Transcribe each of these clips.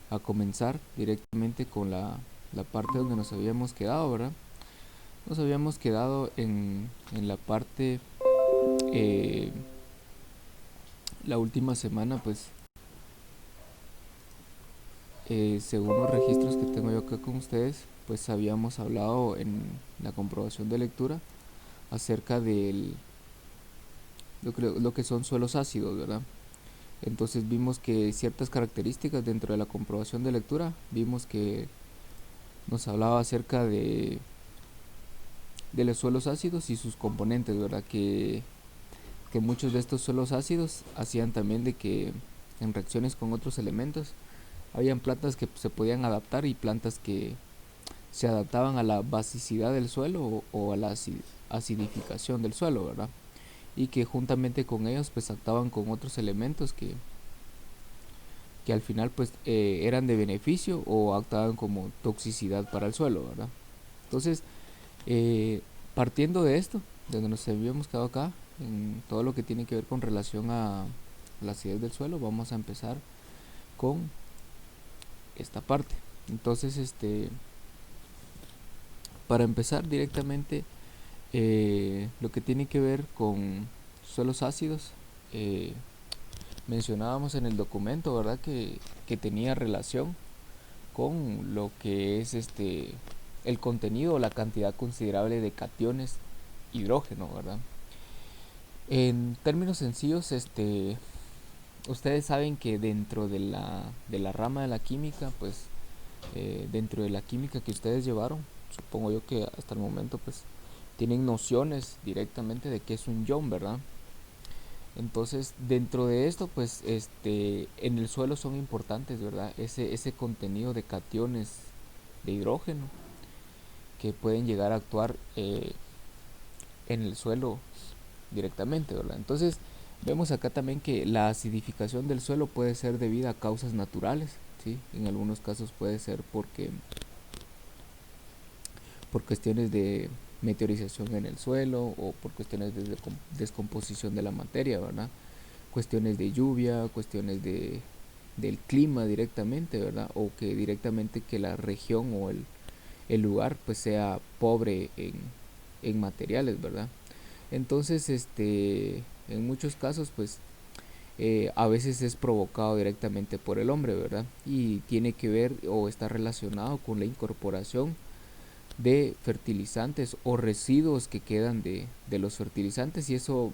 a comenzar directamente con la parte donde nos habíamos quedado, ¿verdad? Nos habíamos quedado en la parte, eh, la última semana, pues, según los registros que tengo yo acá con ustedes, pues habíamos hablado en la comprobación de lectura acerca de lo que son suelos ácidos, ¿verdad? Entonces vimos que ciertas características dentro de la comprobación de lectura, vimos que nos hablaba acerca de los suelos ácidos y sus componentes, ¿verdad? Que muchos de estos suelos ácidos hacían también de que en reacciones con otros elementos, habían plantas que se podían adaptar y plantas que se adaptaban a la basicidad del suelo o a la acidificación del suelo, ¿verdad? Y que juntamente con ellos pues actuaban con otros elementos que al final pues eran de beneficio o actuaban como toxicidad para el suelo, ¿verdad? Entonces, eh, partiendo de esto, de donde nos habíamos quedado acá, en todo lo que tiene que ver con relación a la acidez del suelo, vamos a empezar con esta parte. Entonces, para empezar directamente, lo que tiene que ver con suelos ácidos, eh, mencionábamos en el documento, ¿verdad? Que tenía relación con lo que es el contenido o la cantidad considerable de cationes hidrógeno, ¿verdad? En términos sencillos, ustedes saben que dentro de la rama de la química, pues dentro de la química que ustedes llevaron, supongo yo que hasta el momento pues tienen nociones directamente de qué es un ion, ¿verdad? Entonces, dentro de esto, pues, en el suelo son importantes, ¿verdad? Ese contenido de cationes de hidrógeno que pueden llegar a actuar en el suelo directamente, ¿verdad? Entonces, vemos acá también que la acidificación del suelo puede ser debida a causas naturales, ¿sí? En algunos casos puede ser por cuestiones de meteorización en el suelo o por cuestiones de descomposición de la materia, ¿verdad? Cuestiones de lluvia, cuestiones del clima directamente, ¿verdad? O que directamente que la región o el lugar pues sea pobre en materiales, ¿verdad? Entonces, en muchos casos pues a veces es provocado directamente por el hombre, ¿verdad? Y tiene que ver o está relacionado con la incorporación de fertilizantes o residuos que quedan de los fertilizantes, y eso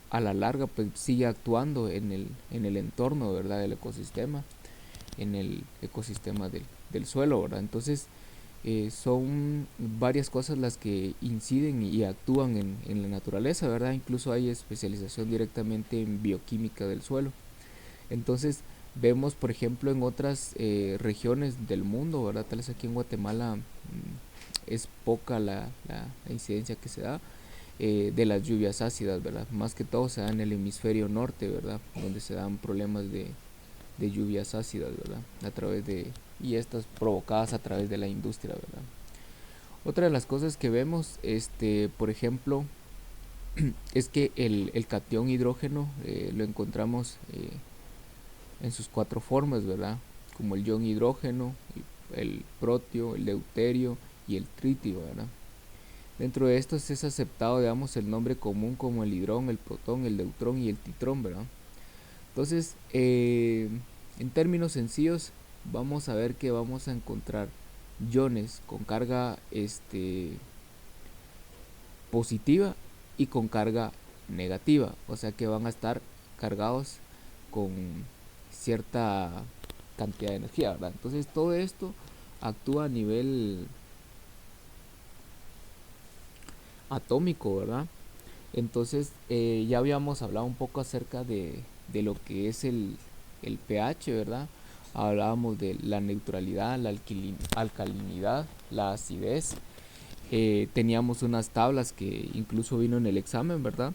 a la larga pues sigue actuando en el entorno, ¿verdad? Del ecosistema, en el ecosistema del suelo, ¿verdad? Entonces son varias cosas las que inciden y actúan en la naturaleza, ¿verdad? Incluso hay especialización directamente en bioquímica del suelo. Entonces vemos, por ejemplo, en otras regiones del mundo, ¿verdad? Tal vez aquí en Guatemala es poca la incidencia que se da de las lluvias ácidas, ¿verdad? Más que todo se da en el hemisferio norte, ¿verdad? Donde se dan problemas de lluvias ácidas, ¿verdad? A través y estas provocadas a través de la industria, ¿verdad? Otra de las cosas que vemos, por ejemplo, es que el catión hidrógeno lo encontramos en sus cuatro formas, ¿verdad? Como el ion hidrógeno, el protio, el deuterio y el tritio, ¿verdad? Dentro de estos es aceptado, digamos, el nombre común como el hidrón, el protón, el neutrón y el titrón, ¿verdad? Entonces, en términos sencillos, vamos a ver que vamos a encontrar iones con carga positiva y con carga negativa, o sea que van a estar cargados con cierta cantidad de energía, ¿verdad? Entonces todo esto actúa a nivel atómico, ¿verdad? Entonces ya habíamos hablado un poco acerca de lo que es el pH, ¿verdad? Hablábamos de la neutralidad, la alcalinidad, la acidez. Teníamos unas tablas que incluso vino en el examen, ¿verdad?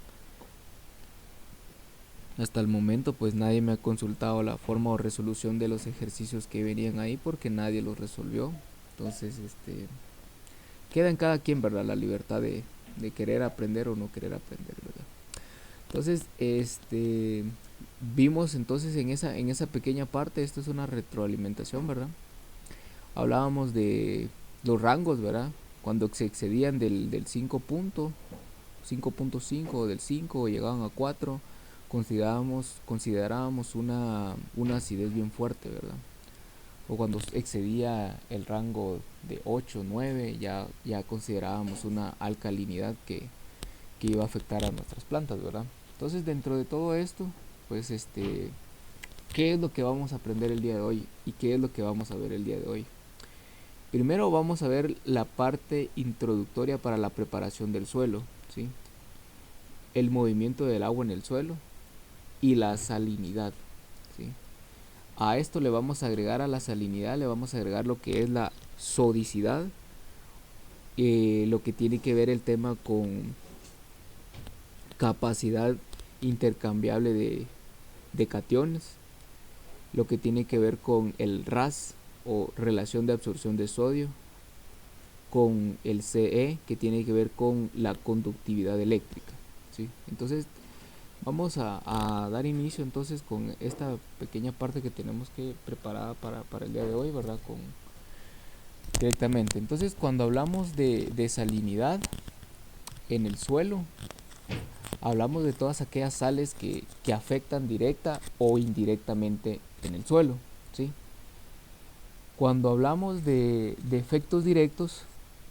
Hasta el momento pues nadie me ha consultado la forma o resolución de los ejercicios que venían ahí porque nadie los resolvió. Entonces, queda en cada quien, ¿verdad? La libertad de querer aprender o no querer aprender, ¿verdad? Entonces, vimos entonces en esa pequeña parte, esto es una retroalimentación, ¿verdad? Hablábamos de los rangos, ¿verdad? Cuando se excedían del 5.5 o del 5 o llegaban a 4, considerábamos una acidez bien fuerte, ¿verdad? O cuando excedía el rango de 8 9 ya considerábamos una alcalinidad que iba a afectar a nuestras plantas, ¿verdad? Entonces, dentro de todo esto, pues ¿qué es lo que vamos a aprender el día de hoy? ¿Y qué es lo que vamos a ver el día de hoy? Primero vamos a ver la parte introductoria para la preparación del suelo, ¿sí? El movimiento del agua en el suelo y la salinidad, ¿sí? A esto le vamos a agregar, a la salinidad le vamos a agregar lo que es la sodicidad, lo que tiene que ver el tema con capacidad intercambiable de cationes, lo que tiene que ver con el RAS o relación de absorción de sodio, con el CE, que tiene que ver con la conductividad eléctrica, ¿sí? Entonces vamos a dar inicio entonces con esta pequeña parte que tenemos que preparada para el día de hoy, ¿verdad? Directamente. Entonces, cuando hablamos de salinidad en el suelo, hablamos de todas aquellas sales que afectan directa o indirectamente en el suelo, ¿sí? Cuando hablamos de efectos directos,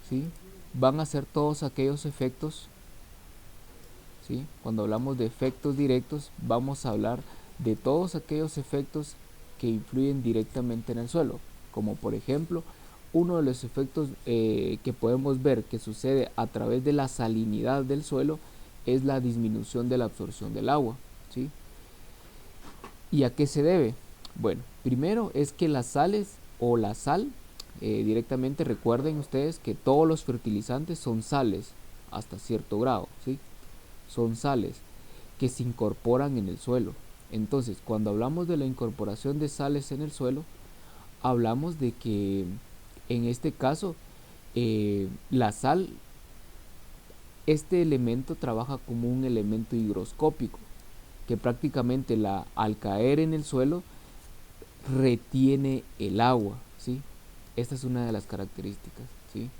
¿sí? Van a ser todos aquellos efectos, ¿sí? Cuando hablamos de efectos directos, vamos a hablar de todos aquellos efectos que influyen directamente en el suelo, como por ejemplo, uno de los efectos que podemos ver que sucede a través de la salinidad del suelo es la disminución de la absorción del agua, ¿sí? ¿Y a qué se debe? Bueno, primero es que las sales o la sal, directamente recuerden ustedes que todos los fertilizantes son sales hasta cierto grado, ¿sí? Son sales que se incorporan en el suelo. Entonces, cuando hablamos de la incorporación de sales en el suelo, hablamos de que en este caso la sal, este elemento trabaja como un elemento higroscópico que prácticamente al caer en el suelo retiene el agua, ¿sí? Esta es una de las características, ¿sí?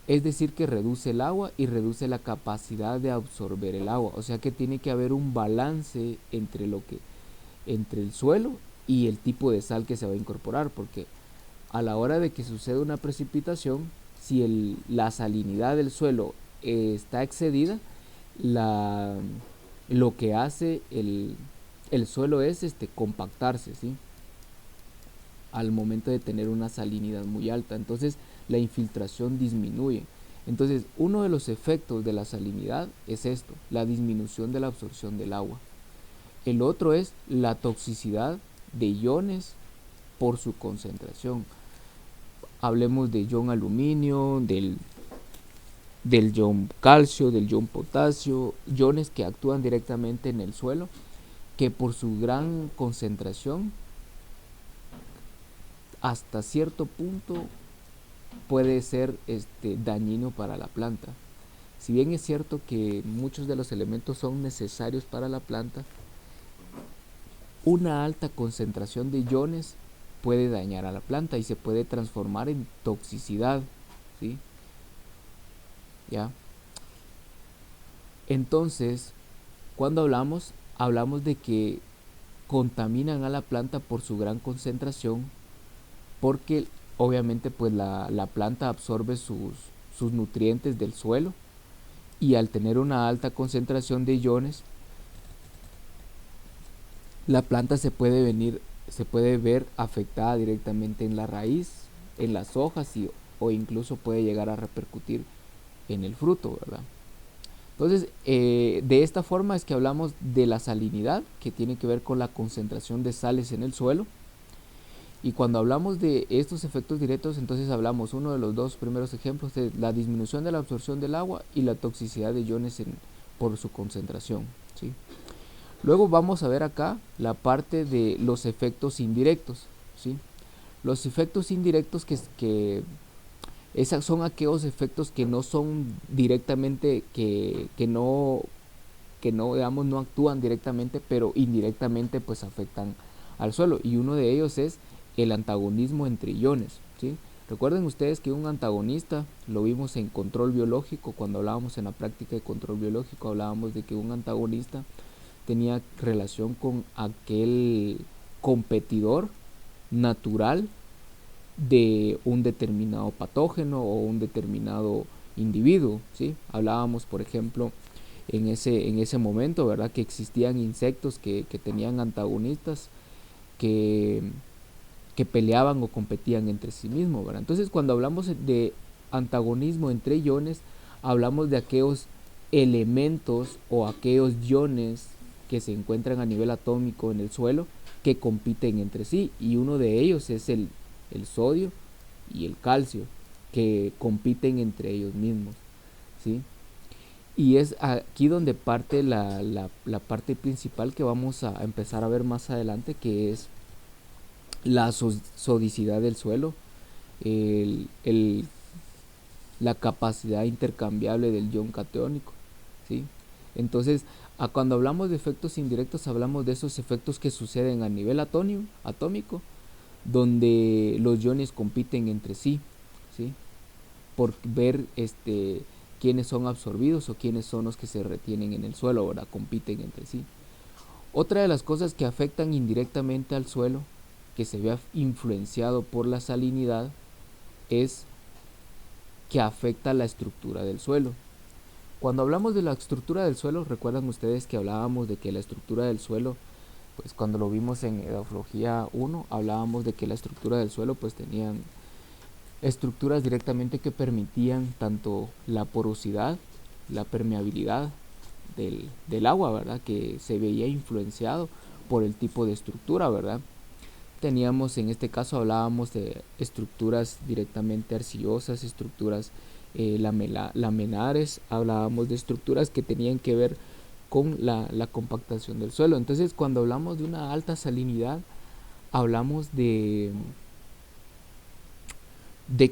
Es decir, que reduce el agua y reduce la capacidad de absorber el agua. O sea que tiene que haber un balance entre el suelo y el tipo de sal que se va a incorporar, porque a la hora de que suceda una precipitación, si la salinidad del suelo está excedida, lo que hace el suelo es compactarse, ¿sí? Al momento de tener una salinidad muy alta. Entonces la infiltración disminuye. Entonces uno de los efectos de la salinidad es esto, la disminución de la absorción del agua. El otro es la toxicidad de iones por su concentración. Hablemos de ion aluminio, del ion calcio, del ion potasio, iones que actúan directamente en el suelo, que por su gran concentración hasta cierto punto puede ser dañino para la planta. Si bien es cierto que muchos de los elementos son necesarios para la planta, una alta concentración de iones puede dañar a la planta y se puede transformar en toxicidad, ¿sí? ¿Ya? Entonces, cuando hablamos de que contaminan a la planta por su gran concentración, porque obviamente pues la planta absorbe sus nutrientes del suelo, y al tener una alta concentración de iones, la planta se puede ver afectada directamente en la raíz, en las hojas o incluso puede llegar a repercutir en el fruto, ¿verdad? Entonces, de esta forma es que hablamos de la salinidad, que tiene que ver con la concentración de sales en el suelo. Y cuando hablamos de estos efectos directos, entonces hablamos, uno de los dos primeros ejemplos, de la disminución de la absorción del agua y la toxicidad de iones por su concentración, ¿sí? Luego vamos a ver acá la parte de los efectos indirectos, ¿sí? Los efectos indirectos son aquellos efectos que no son directamente, que no que no, digamos, no actúan directamente, pero indirectamente pues afectan al suelo, y uno de ellos es el antagonismo entre iones, ¿sí? Recuerden ustedes que un antagonista, lo vimos en control biológico, cuando hablábamos en la práctica de control biológico, hablábamos de que un antagonista tenía relación con aquel competidor natural de un determinado patógeno o un determinado individuo, ¿sí? Hablábamos, por ejemplo, en ese momento, ¿verdad?, que existían insectos que tenían antagonistas que, que peleaban o competían entre sí mismos, ¿verdad? Entonces, cuando hablamos de antagonismo entre iones, hablamos de aquellos elementos o aquellos iones que se encuentran a nivel atómico en el suelo que compiten entre sí, y uno de ellos es el sodio y el calcio, que compiten entre ellos mismos, ¿sí? Y es aquí donde parte la parte principal que vamos a empezar a ver más adelante, que es la sodicidad del suelo, el, el, la capacidad intercambiable del ion catiónico, ¿sí? Entonces, cuando hablamos de efectos indirectos, hablamos de esos efectos que suceden a nivel atómico, donde los iones compiten entre sí, ¿sí?, por ver quiénes son absorbidos o quiénes son los que se retienen en el suelo, ahora compiten entre sí. Otra de las cosas que afectan indirectamente al suelo, que se ve influenciado por la salinidad, es que afecta la estructura del suelo. Cuando hablamos de la estructura del suelo, recuerdan ustedes que hablábamos de que la estructura del suelo, pues cuando lo vimos en Edafología 1, hablábamos de que la estructura del suelo pues tenían estructuras directamente que permitían tanto la porosidad, la permeabilidad del agua, ¿verdad?, que se veía influenciado por el tipo de estructura, ¿verdad? Teníamos, en este caso hablábamos de estructuras directamente arcillosas, estructuras laminares, hablábamos de estructuras que tenían que ver con la compactación del suelo. Entonces, cuando hablamos de una alta salinidad, hablamos de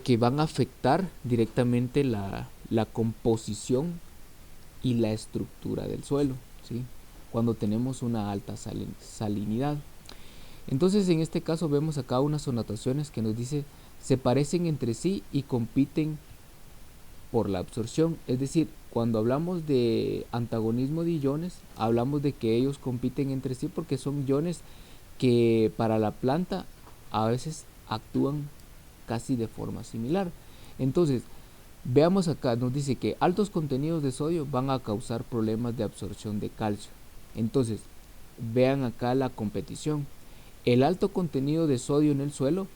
que van a afectar directamente la composición y la estructura del suelo, ¿sí?, cuando tenemos una alta salinidad. Entonces, en este caso vemos acá unas anotaciones que nos dice: se parecen entre sí y compiten por la absorción. Es decir, cuando hablamos de antagonismo de iones, hablamos de que ellos compiten entre sí porque son iones que para la planta a veces actúan casi de forma similar. Entonces, veamos acá, nos dice que altos contenidos de sodio van a causar problemas de absorción de calcio. Entonces, vean acá la competición. El alto contenido de sodio en el suelo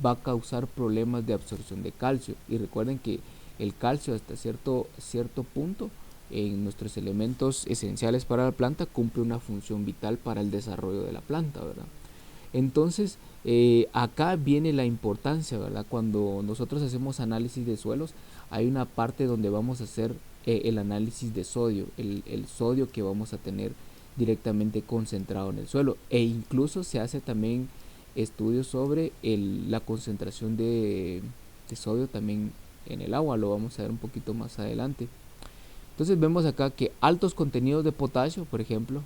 va a causar problemas de absorción de calcio. Y recuerden que el calcio, hasta cierto punto, en nuestros elementos esenciales para la planta, cumple una función vital para el desarrollo de la planta, ¿verdad? Entonces, acá viene la importancia, ¿verdad? Cuando nosotros hacemos análisis de suelos, hay una parte donde vamos a hacer el análisis de sodio, el sodio que vamos a tener directamente concentrado en el suelo, e incluso se hace también estudios sobre la concentración de sodio también en el agua. Lo vamos a ver un poquito más adelante. Entonces vemos acá que altos contenidos de potasio, por ejemplo,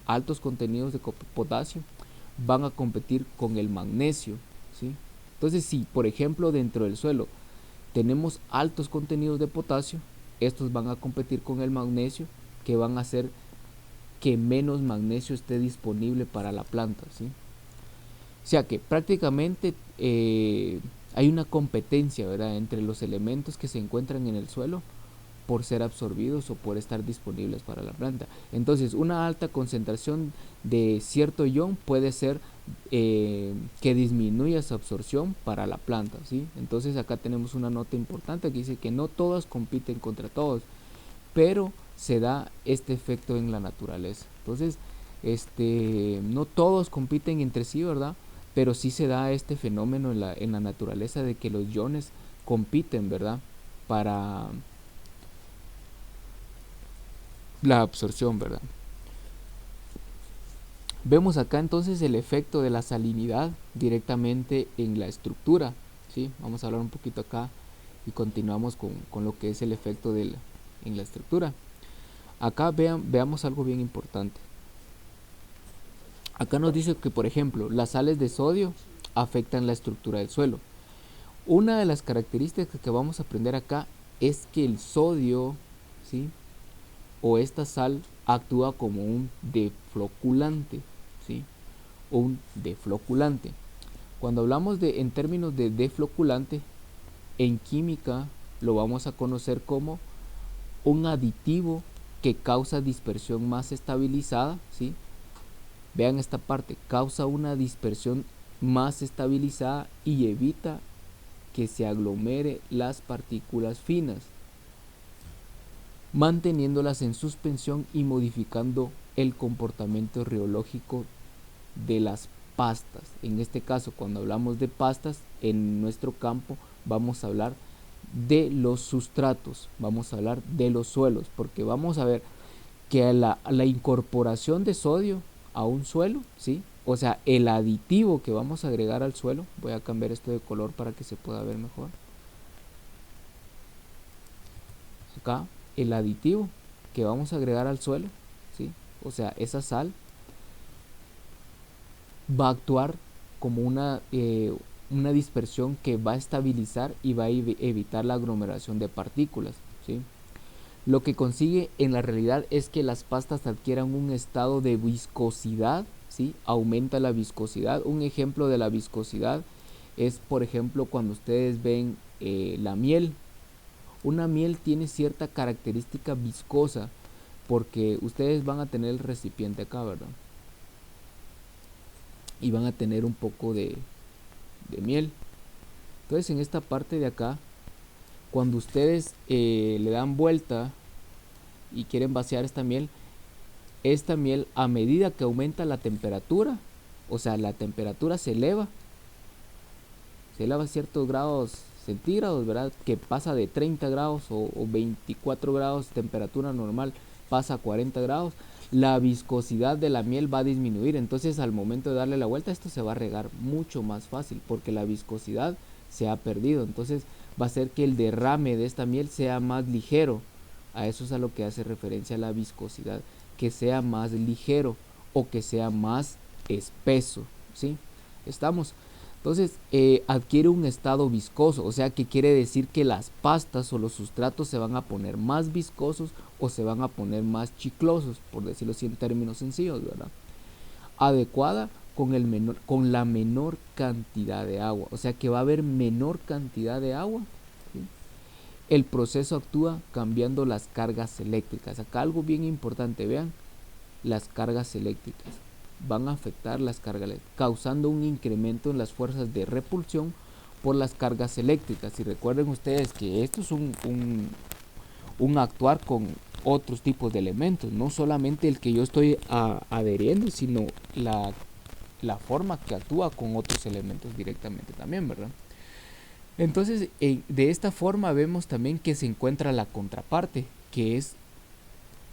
altos contenidos de potasio van a competir con el magnesio, ¿sí? Entonces, si por ejemplo dentro del suelo tenemos altos contenidos de potasio, estos van a competir con el magnesio, que van a hacer que menos magnesio esté disponible para la planta, ¿sí? O sea que prácticamente hay una competencia, ¿verdad?, entre los elementos que se encuentran en el suelo por ser absorbidos o por estar disponibles para la planta. Entonces, una alta concentración de cierto ion puede ser que disminuya su absorción para la planta, ¿sí? Entonces, acá tenemos una nota importante que dice que no todos compiten contra todos, pero se da este efecto en la naturaleza. Entonces, no todos compiten entre sí, ¿verdad?, pero sí se da este fenómeno en la naturaleza de que los iones compiten, ¿verdad?, para la absorción, ¿verdad? Vemos acá entonces el efecto de la salinidad directamente en la estructura, ¿sí? Vamos a hablar un poquito acá y continuamos con lo que es el efecto en la estructura. Acá veamos algo bien importante. Acá nos dice que, por ejemplo, las sales de sodio afectan la estructura del suelo. Una de las características que vamos a aprender acá es que el sodio, ¿sí?, o esta sal actúa como un defloculante, ¿sí?, un defloculante. Cuando hablamos en términos de defloculante, en química lo vamos a conocer como un aditivo que causa dispersión más estabilizada, ¿sí? Vean esta parte, causa una dispersión más estabilizada y evita que se aglomere las partículas finas, manteniéndolas en suspensión y modificando el comportamiento reológico de las pastas. En este caso, cuando hablamos de pastas, en nuestro campo vamos a hablar de los sustratos, vamos a hablar de los suelos, porque vamos a ver que la incorporación de sodio a un suelo, ¿sí?, o sea, el aditivo que vamos a agregar al suelo, voy a cambiar esto de color para que se pueda ver mejor. Acá, el aditivo que vamos a agregar al suelo, ¿sí?, o sea, esa sal va a actuar como una dispersión que va a estabilizar y va a evitar la aglomeración de partículas, ¿sí? Lo que consigue en la realidad es que las pastas adquieran un estado de viscosidad, ¿sí? Aumenta la viscosidad. Un ejemplo de la viscosidad es, por ejemplo, cuando ustedes ven la miel. Una miel tiene cierta característica viscosa porque ustedes van a tener el recipiente acá, ¿verdad? Y van a tener un poco de miel. Entonces, en esta parte de acá, cuando ustedes le dan vuelta y quieren vaciar esta miel a medida que aumenta la temperatura, o sea, la temperatura se eleva a ciertos grados centígrados, ¿verdad? Que pasa de 30 grados o 24 grados temperatura normal, pasa a 40 grados, la viscosidad de la miel va a disminuir. Entonces, al momento de darle la vuelta, esto se va a regar mucho más fácil porque la viscosidad se ha perdido. Entonces, va a hacer que el derrame de esta miel sea más ligero. A eso es a lo que hace referencia la viscosidad, que sea más ligero o que sea más espeso, ¿sí? Estamos. Entonces, adquiere un estado viscoso, o sea que quiere decir que las pastas o los sustratos se van a poner más viscosos o se van a poner más chiclosos, por decirlo así en términos sencillos, ¿verdad? Adecuada con la menor cantidad de agua, o sea que va a haber menor cantidad de agua, ¿sí? El proceso actúa cambiando las cargas eléctricas. Acá algo bien importante, vean, las cargas eléctricas van a afectar las cargas eléctricas, causando un incremento en las fuerzas de repulsión por las cargas eléctricas. Y recuerden ustedes que esto es un actuar con otros tipos de elementos, no solamente el que yo estoy adheriendo, sino la forma que actúa con otros elementos directamente también, ¿verdad? Entonces, de esta forma vemos también que se encuentra la contraparte, que es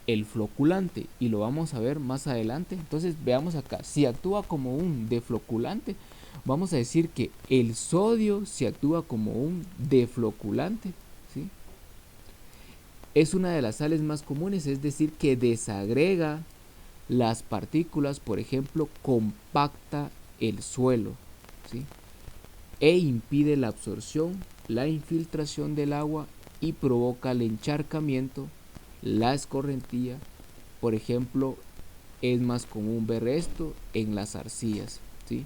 el floculante, y lo vamos a ver más adelante. Entonces, veamos acá, si actúa como un defloculante, vamos a decir que el sodio si actúa como un defloculante, ¿sí? Es una de las sales más comunes, es decir, que desagrega las partículas, por ejemplo, compacta el suelo, ¿sí?, e impide la absorción, la infiltración del agua y provoca el encharcamiento, la escorrentía. Por ejemplo, es más común ver esto en las arcillas, ¿sí?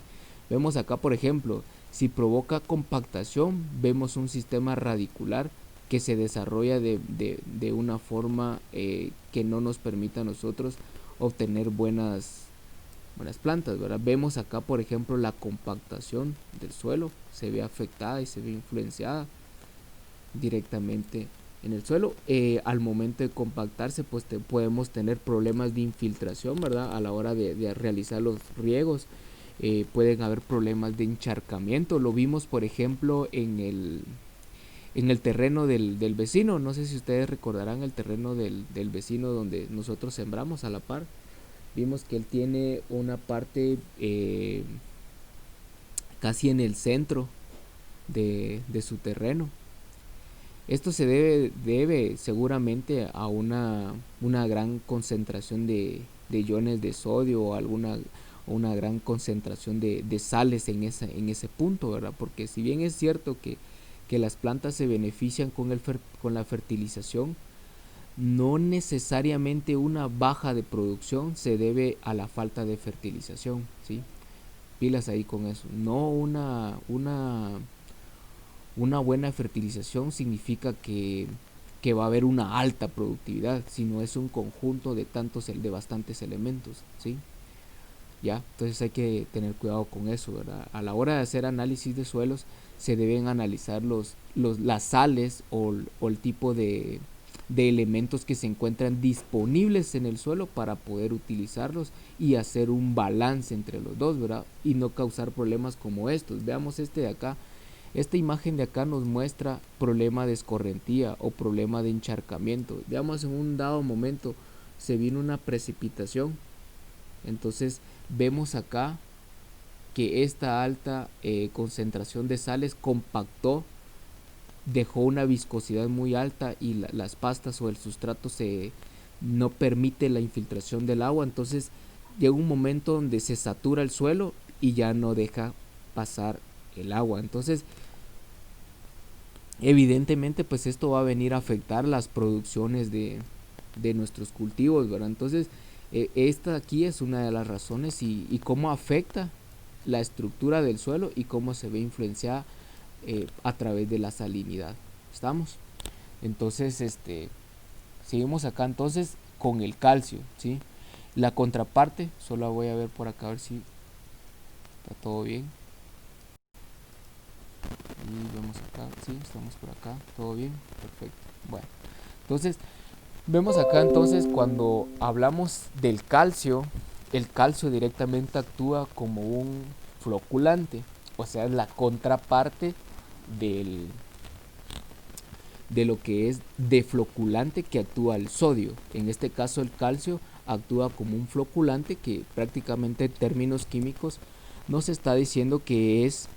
Vemos acá, por ejemplo, si provoca compactación, vemos un sistema radicular que se desarrolla de una forma que no nos permita a nosotros obtener buenas plantas, ¿verdad? Vemos acá, por ejemplo, la compactación del suelo se ve afectada y se ve influenciada directamente en el suelo. Al momento de compactarse, pues podemos tener problemas de infiltración, ¿verdad? A la hora de realizar los riegos, pueden haber problemas de encharcamiento. Lo vimos, por ejemplo, en el terreno del vecino. No sé si ustedes recordarán el terreno del vecino donde nosotros sembramos a la par. Vimos que él tiene una parte casi en el centro de su terreno. Esto se debe seguramente a una gran concentración de iones de sodio o una gran concentración de sales en ese punto, ¿verdad? Porque si bien es cierto que las plantas se benefician con la fertilización, no necesariamente una baja de producción se debe a la falta de fertilización, ¿sí? Pilas ahí con eso. No una buena fertilización significa que va a haber una alta productividad, sino es un conjunto de bastantes elementos, ¿sí? ¿Ya? Entonces hay que tener cuidado con eso, ¿verdad? A la hora de hacer análisis de suelos se deben analizar las sales o el tipo de elementos que se encuentran disponibles en el suelo para poder utilizarlos y hacer un balance entre los dos, ¿verdad? Y no causar problemas como estos. Veamos este de acá. Esta imagen de acá nos muestra problema de escorrentía o problema de encharcamiento. Veamos, en un dado momento se vino una precipitación, entonces vemos acá que esta alta concentración de sales compactó, dejó una viscosidad muy alta y las pastas o el sustrato no permite la infiltración del agua. Entonces llega un momento donde se satura el suelo y ya no deja pasar el agua. Entonces evidentemente pues esto va a venir a afectar las producciones de nuestros cultivos, ¿verdad? Entonces esta aquí es una de las razones y cómo afecta la estructura del suelo y cómo se ve influenciada a través de la salinidad. ¿Estamos? Entonces seguimos acá entonces con el calcio, ¿sí? La contraparte, solo voy a ver por acá a ver si está todo bien. Y vemos acá, sí, estamos por acá, todo bien, perfecto. Bueno, entonces vemos acá entonces cuando hablamos del calcio, el calcio directamente actúa como un floculante, o sea, es la contraparte del, de lo que es defloculante que actúa el sodio. En este caso el calcio actúa como un floculante que prácticamente en términos químicos nos está diciendo que es,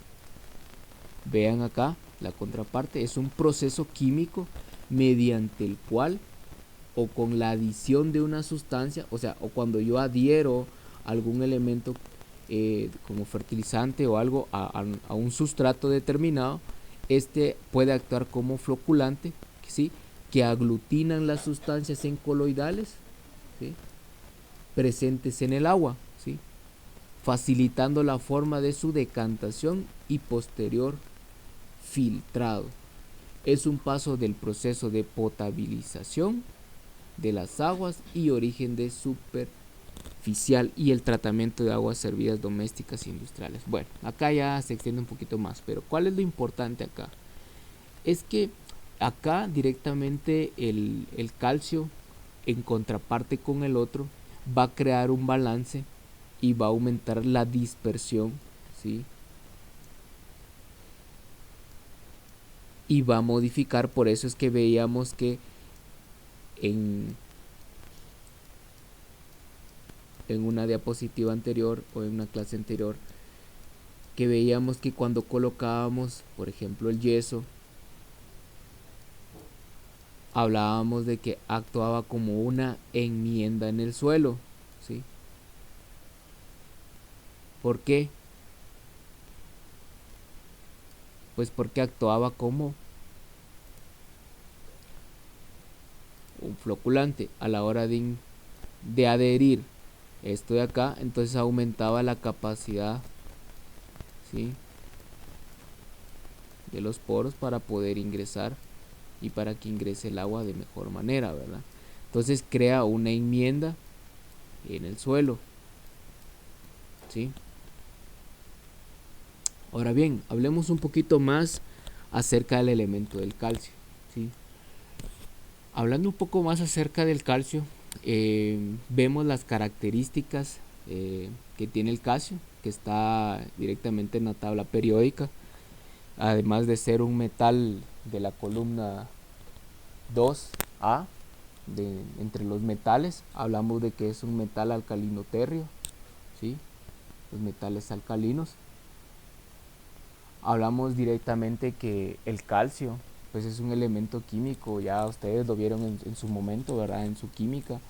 vean acá, la contraparte es un proceso químico mediante el cual o con la adición de una sustancia, o sea, o cuando yo adhiero algún elemento como fertilizante o algo a un sustrato determinado, este puede actuar como floculante, ¿sí? Que aglutinan las sustancias en coloidales, ¿sí? Presentes en el agua, ¿sí? Facilitando la forma de su decantación y posterior filtrado. Es un paso del proceso de potabilización de las aguas y origen de superficial y el tratamiento de aguas servidas domésticas e industriales. Bueno, acá ya se extiende un poquito más, pero ¿cuál es lo importante acá? Es que acá directamente el calcio en contraparte con el otro va a crear un balance y va a aumentar la dispersión, ¿sí? Y va a modificar, por eso es que veíamos que en una diapositiva anterior o en una clase anterior, que veíamos que cuando colocábamos, por ejemplo, el yeso, hablábamos de que actuaba como una enmienda en el suelo, ¿sí? ¿Por qué? Pues porque actuaba como un floculante a la hora de adherir esto de acá, entonces aumentaba la capacidad, ¿sí? De los poros para poder ingresar y para que ingrese el agua de mejor manera, ¿verdad? Entonces crea una enmienda en el suelo, ¿sí? Ahora bien, hablemos un poquito más acerca del elemento del calcio, ¿sí? Hablando un poco más acerca del calcio, vemos las características que tiene el calcio, que está directamente en la tabla periódica, además de ser un metal de la columna 2A, entre los metales, hablamos de que es un metal alcalino terrio, ¿sí? Los metales alcalinos. Hablamos directamente que el calcio pues es un elemento químico, ya ustedes lo vieron en su momento, ¿verdad? En su química,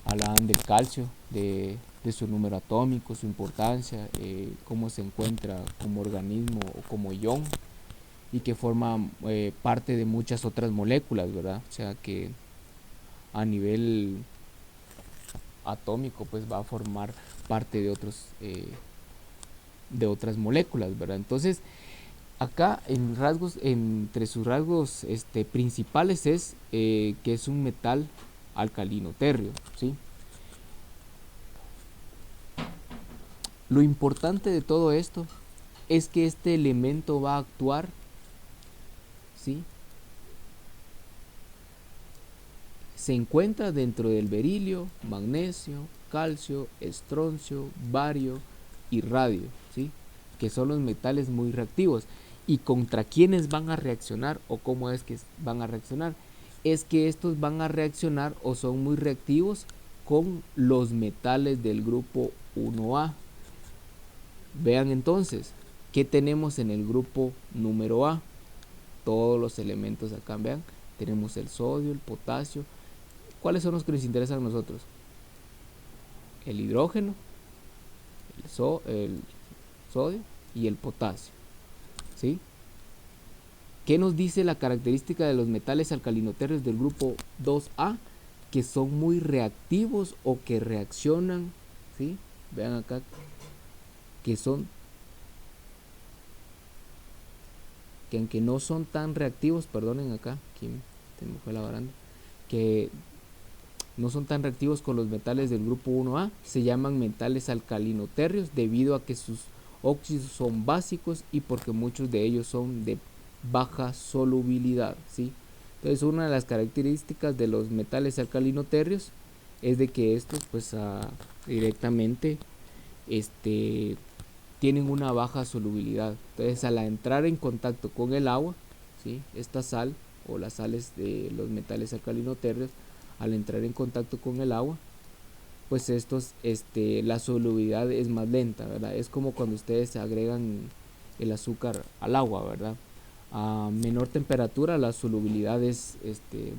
hablaban del calcio, de su número atómico, su importancia, cómo se encuentra como organismo o como ion y que forma parte de muchas otras moléculas, ¿verdad? O sea que a nivel atómico pues va a formar parte de otras moléculas, ¿verdad? Entonces acá en rasgos, entre sus rasgos principales es que es un metal alcalino térreo, ¿sí? Lo importante de todo esto es que este elemento va a actuar, ¿sí? Se encuentra dentro del berilio, magnesio, calcio, estroncio, bario y radio, ¿sí? Que son los metales muy reactivos. ¿Y contra quiénes van a reaccionar o cómo es que van a reaccionar? Es que estos van a reaccionar o son muy reactivos con los metales del grupo 1A. Vean entonces, ¿qué tenemos en el grupo número A? Todos los elementos acá, vean, tenemos el sodio, el potasio. ¿Cuáles son los que nos interesan a nosotros? El hidrógeno, el sodio y el potasio, ¿sí? ¿Qué nos dice la característica de los metales alcalinoterrios del grupo 2A? Que son muy reactivos o que reaccionan, ¿sí? Vean acá, que aunque no son tan reactivos, perdonen acá, aquí se me fue la baranda, que no son tan reactivos con los metales del grupo 1A, se llaman metales alcalinoterrios debido a que sus óxidos son básicos y porque muchos de ellos son de baja solubilidad, ¿sí? Entonces una de las características de los metales alcalinoterrios es de que estos pues directamente tienen una baja solubilidad. Entonces al entrar en contacto con el agua, ¿sí? Esta sal o las sales de los metales alcalinoterrios al entrar en contacto con el agua, pues la solubilidad es más lenta, ¿verdad? Es como cuando ustedes agregan el azúcar al agua, ¿verdad? A menor temperatura la solubilidad es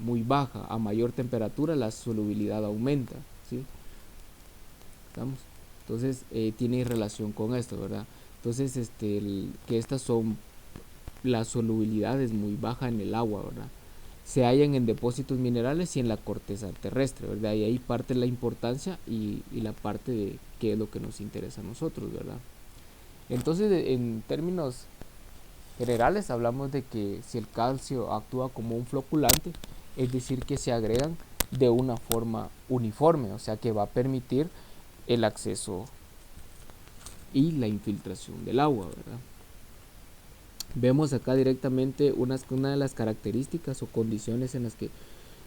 muy baja, a mayor temperatura la solubilidad aumenta, ¿sí? ¿Estamos? Entonces tiene relación con esto, ¿verdad? Entonces que estas son, la solubilidad es muy baja en el agua, ¿verdad? Se hallan en depósitos minerales y en la corteza terrestre, ¿verdad? Y ahí parte la importancia y la parte de qué es lo que nos interesa a nosotros, ¿verdad? Entonces, en términos generales, hablamos de que si el calcio actúa como un floculante, es decir, que se agregan de una forma uniforme, o sea que va a permitir el acceso y la infiltración del agua, ¿verdad? Vemos acá directamente una de las características o condiciones en las que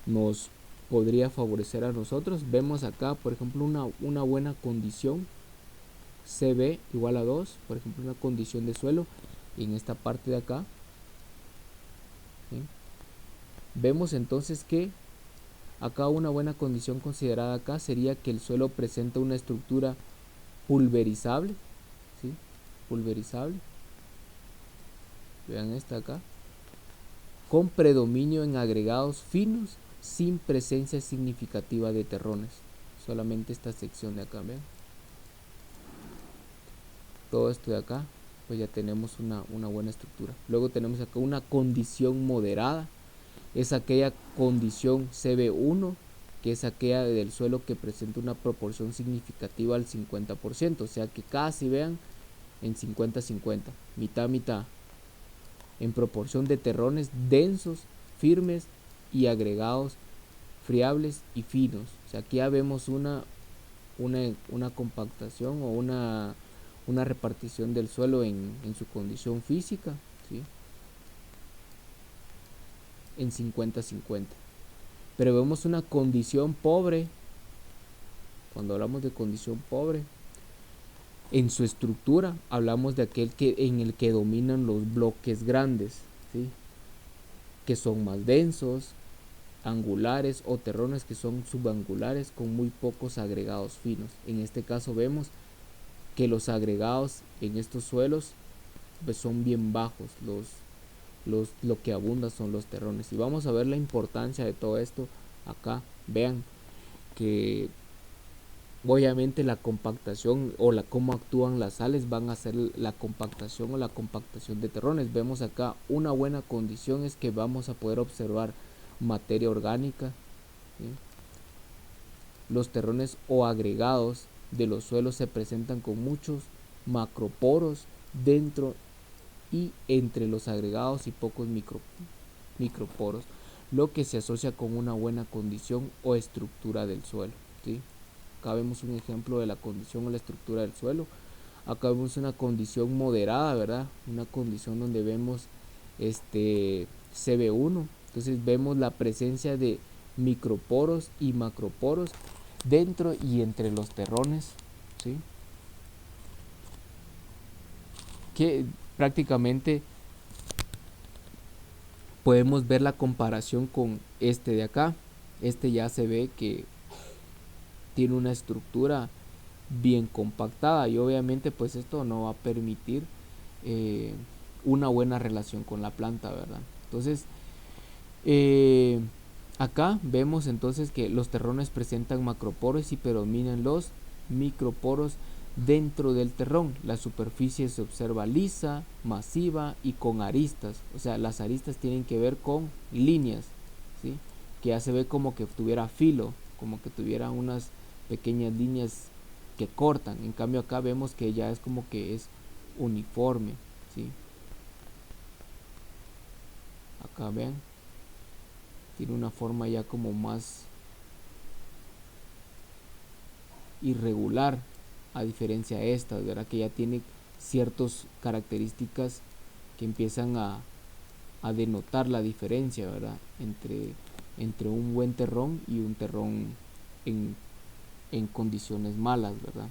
nos podría favorecer a nosotros. Vemos acá, por ejemplo, una buena condición CB igual a 2, por ejemplo, una condición de suelo. Y en esta parte de acá, ¿sí? Vemos entonces que acá una buena condición considerada acá sería que el suelo presenta una estructura pulverizable, ¿sí? Pulverizable. Vean esta acá. Con predominio en agregados finos sin presencia significativa de terrones. Solamente esta sección de acá, vean. Todo esto de acá, pues ya tenemos una buena estructura. Luego tenemos acá una condición moderada. Es aquella condición CB1, que es aquella del suelo que presenta una proporción significativa al 50%. O sea que casi vean en 50-50, mitad-mitad. En proporción de terrones densos, firmes y agregados friables y finos. O sea, aquí ya vemos una compactación o una repartición del suelo en su condición física, ¿sí? En 50-50. Pero vemos una condición pobre. Cuando hablamos de condición pobre, en su estructura hablamos de aquel en el que dominan los bloques grandes, ¿sí? Que son más densos, angulares o terrones que son subangulares con muy pocos agregados finos. En este caso vemos que los agregados en estos suelos pues son bien bajos, lo que abunda son los terrones. Y vamos a ver la importancia de todo esto acá. Vean que obviamente la compactación o cómo actúan las sales van a hacer la compactación o la compactación de terrones. Vemos acá una buena condición es que vamos a poder observar materia orgánica, ¿sí? Los terrones o agregados de los suelos se presentan con muchos macroporos dentro y entre los agregados y pocos microporos, lo que se asocia con una buena condición o estructura del suelo, ¿sí? Acá vemos un ejemplo de la condición o la estructura del suelo. Acá vemos una condición moderada, ¿verdad? Una condición donde vemos CB1. Entonces vemos la presencia de microporos y macroporos dentro y entre los terrones, ¿sí? Que prácticamente podemos ver la comparación con este de acá. Este ya se ve que tiene una estructura bien compactada y obviamente pues esto no va a permitir una buena relación con la planta, ¿verdad? Entonces acá vemos entonces que los terrones presentan macroporos y predominan los microporos dentro del terrón. La superficie se observa lisa, masiva y con aristas, o sea, las aristas tienen que ver con líneas, ¿sí? Que ya se ve como que tuviera filo, como que tuviera unas pequeñas líneas que cortan. En cambio acá vemos que ya es como que es uniforme, ¿sí? Acá vean, tiene una forma ya como más irregular, a diferencia de estas, ¿verdad? Que ya tiene ciertas características que empiezan a denotar la diferencia, ¿verdad? Entre un buen terrón y un terrón en condiciones malas, ¿verdad?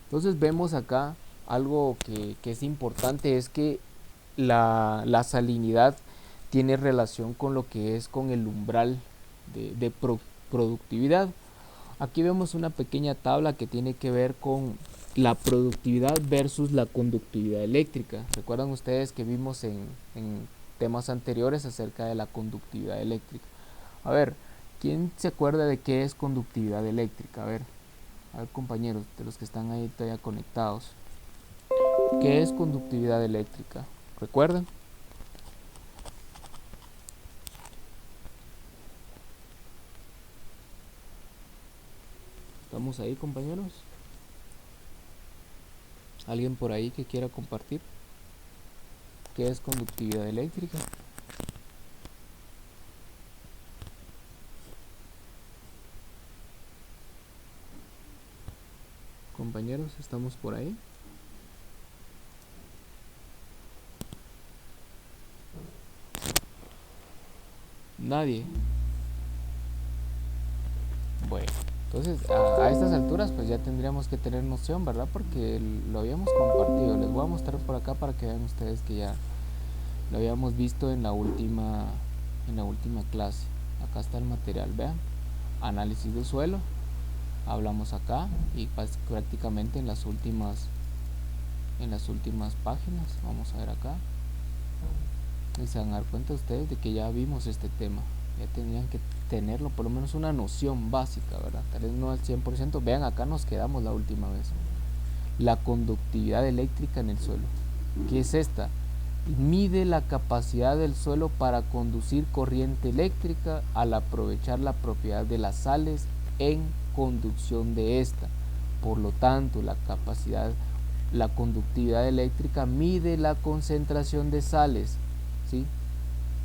Entonces vemos acá algo que es importante, es que la salinidad tiene relación con lo que es con el umbral de productividad. Aquí vemos una pequeña tabla que tiene que ver con la productividad versus la conductividad eléctrica. Recuerdan ustedes que vimos en temas anteriores acerca de la conductividad eléctrica. A ver, ¿quién se acuerda de qué es conductividad eléctrica? A ver compañeros, de los que están ahí todavía conectados, ¿qué es conductividad eléctrica? ¿Recuerdan? ¿Estamos ahí, compañeros? ¿Alguien por ahí que quiera compartir? ¿Qué es conductividad eléctrica? Compañeros, ¿estamos por ahí? Nadie. Bueno, entonces a estas alturas pues ya tendríamos que tener noción, ¿verdad? Porque lo habíamos compartido. Les voy a mostrar por acá para que vean ustedes que ya lo habíamos visto en la última clase. Acá está el material, vean. Análisis de suelo. Hablamos acá y prácticamente en las últimas páginas. Vamos a ver acá. Y se van a dar cuenta ustedes de que ya vimos este tema. Ya tenían que tenerlo, por lo menos una noción básica, ¿verdad? Tal vez no al 100%. Vean, acá nos quedamos la última vez. La conductividad eléctrica en el suelo. ¿Qué es esta? Mide la capacidad del suelo para conducir corriente eléctrica al aprovechar la propiedad de las sales en conducción de esta. Por lo tanto, la conductividad eléctrica mide la concentración de sales, ¿sí?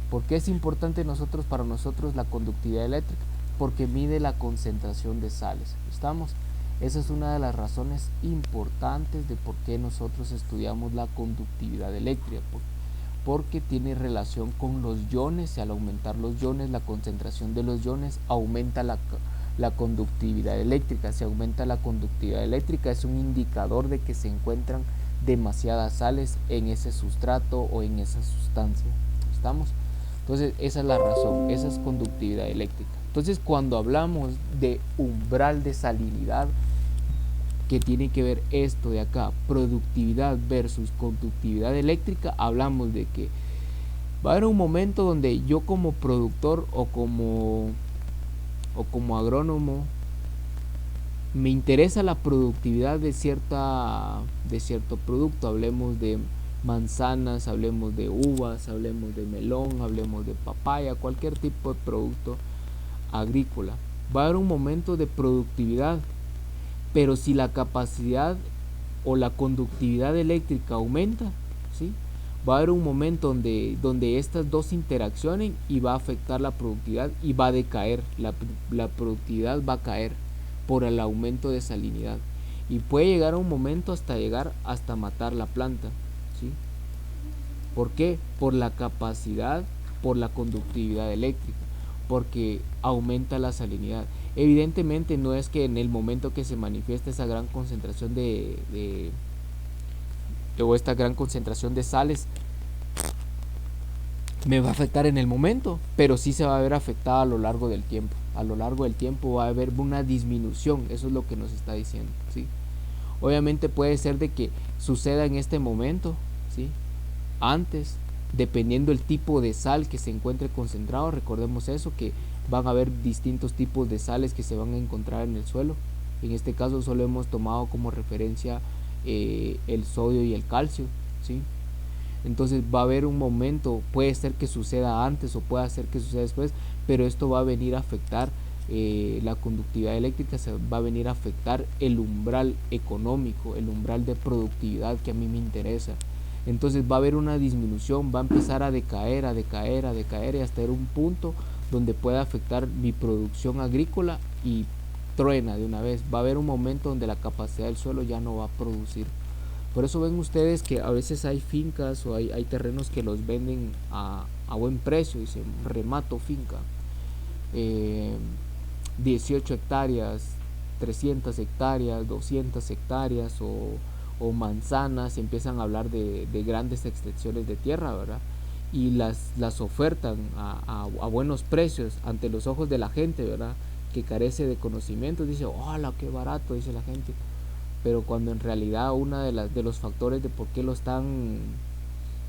¿Por qué es importante para nosotros la conductividad eléctrica? Porque mide la concentración de sales. ¿Estamos? Esa es una de las razones importantes de por qué nosotros estudiamos la conductividad eléctrica, porque tiene relación con los iones, y al aumentar los iones, la concentración de los iones aumenta la conductividad eléctrica. Si aumenta la conductividad eléctrica, es un indicador de que se encuentran demasiadas sales en ese sustrato o en esa sustancia. ¿Estamos? Entonces esa es la razón, esa es conductividad eléctrica. Entonces cuando hablamos de umbral de salinidad, que tiene que ver esto de acá, productividad versus conductividad eléctrica, hablamos de que Va a haber un momento donde yo como productor o como agrónomo me interesa la productividad de cierto producto. Hablemos de manzanas, hablemos de uvas, hablemos de melón, hablemos de papaya, cualquier tipo de producto agrícola. Va a haber un momento de productividad, pero si la capacidad o la conductividad eléctrica aumenta, ¿sí? Va a haber un momento donde estas dos interaccionen y va a afectar la productividad y va a decaer, la productividad va a caer por el aumento de salinidad y puede llegar a un momento hasta matar la planta, ¿sí? ¿Por qué? Por la capacidad, por la conductividad eléctrica, porque aumenta la salinidad. Evidentemente no es que en el momento que se manifiesta esa gran concentración o esta gran concentración de sales me va a afectar en el momento, pero sí se va a ver afectada a lo largo del tiempo. A lo largo del tiempo va a haber una disminución, eso es lo que nos está diciendo, ¿sí? Obviamente puede ser de que suceda en este momento, ¿sí? Antes, dependiendo el tipo de sal que se encuentre concentrado, recordemos eso, que van a haber distintos tipos de sales que se van a encontrar en el suelo. En este caso solo hemos tomado como referencia el sodio y el calcio, ¿sí? Entonces va a haber un momento, puede ser que suceda antes o puede ser que suceda después, pero esto va a venir a afectar la conductividad eléctrica, se va a venir a afectar el umbral económico, el umbral de productividad que a mí me interesa. Entonces va a haber una disminución, va a empezar a decaer, a decaer, a decaer y hasta un punto donde pueda afectar mi producción agrícola y truena de una vez. Va a haber un momento donde la capacidad del suelo ya no va a producir. Por eso ven ustedes que a veces hay fincas o hay terrenos que los venden a buen precio, dicen remato finca, 18 hectáreas, 300 hectáreas, 200 hectáreas o manzanas, empiezan a hablar de grandes extensiones de tierra, ¿verdad? Y las ofertan a buenos precios ante los ojos de la gente, ¿verdad? Que carece de conocimiento, dice, hola, qué barato, dice la gente. Pero cuando en realidad uno de los factores de por qué lo están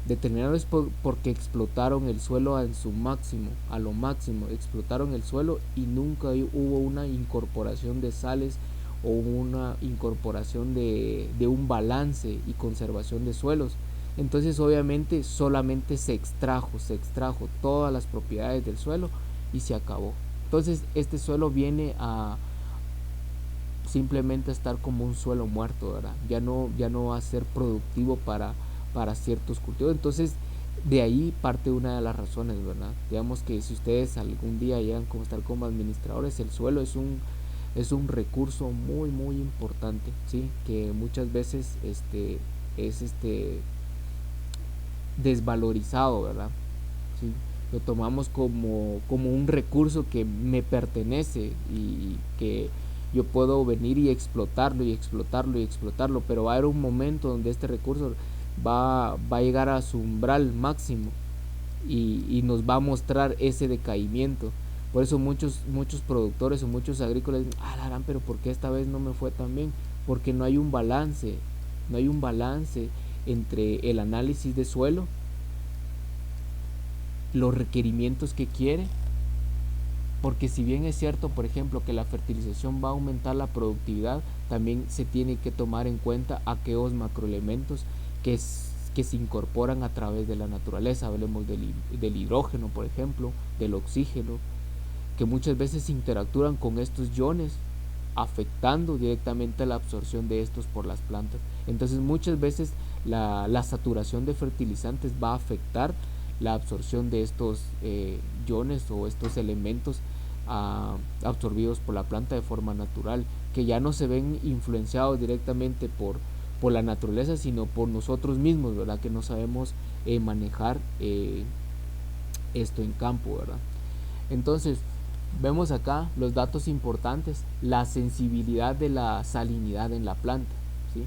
determinando es porque explotaron el suelo en su máximo, a lo máximo, explotaron el suelo y nunca hubo una incorporación de sales o una incorporación de un balance y conservación de suelos. Entonces obviamente solamente se extrajo todas las propiedades del suelo y se acabó. Entonces este suelo viene a simplemente estar como un suelo muerto, ¿verdad? Ya no va a ser productivo para ciertos cultivos. Entonces de ahí parte una de las razones, ¿verdad? Digamos que si ustedes algún día llegan a estar como administradores, el suelo es un recurso muy muy importante, ¿sí? Que muchas veces es desvalorizado, ¿verdad? ¿Sí? Lo tomamos como un recurso que me pertenece y que yo puedo venir y explotarlo y explotarlo y explotarlo, pero va a haber un momento donde este recurso va a llegar a su umbral máximo y nos va a mostrar ese decaimiento. Por eso muchos productores o muchos agrícolas dicen, pero ¿por qué esta vez no me fue tan bien? Porque no hay un balance, entre el análisis de suelo, los requerimientos que quiere, porque si bien es cierto, por ejemplo, que la fertilización va a aumentar la productividad, también se tiene que tomar en cuenta aquellos macroelementos que se incorporan a través de la naturaleza. Hablemos del hidrógeno, por ejemplo, del oxígeno, que muchas veces interactúan con estos iones, afectando directamente la absorción de estos por las plantas. Entonces muchas veces la saturación de fertilizantes va a afectar la absorción de estos iones o estos elementos absorbidos por la planta de forma natural, que ya no se ven influenciados directamente por la naturaleza, sino por nosotros mismos, ¿verdad? Que no sabemos manejar esto en campo, ¿verdad? Entonces vemos acá los datos importantes, la sensibilidad de la salinidad en la planta, ¿sí?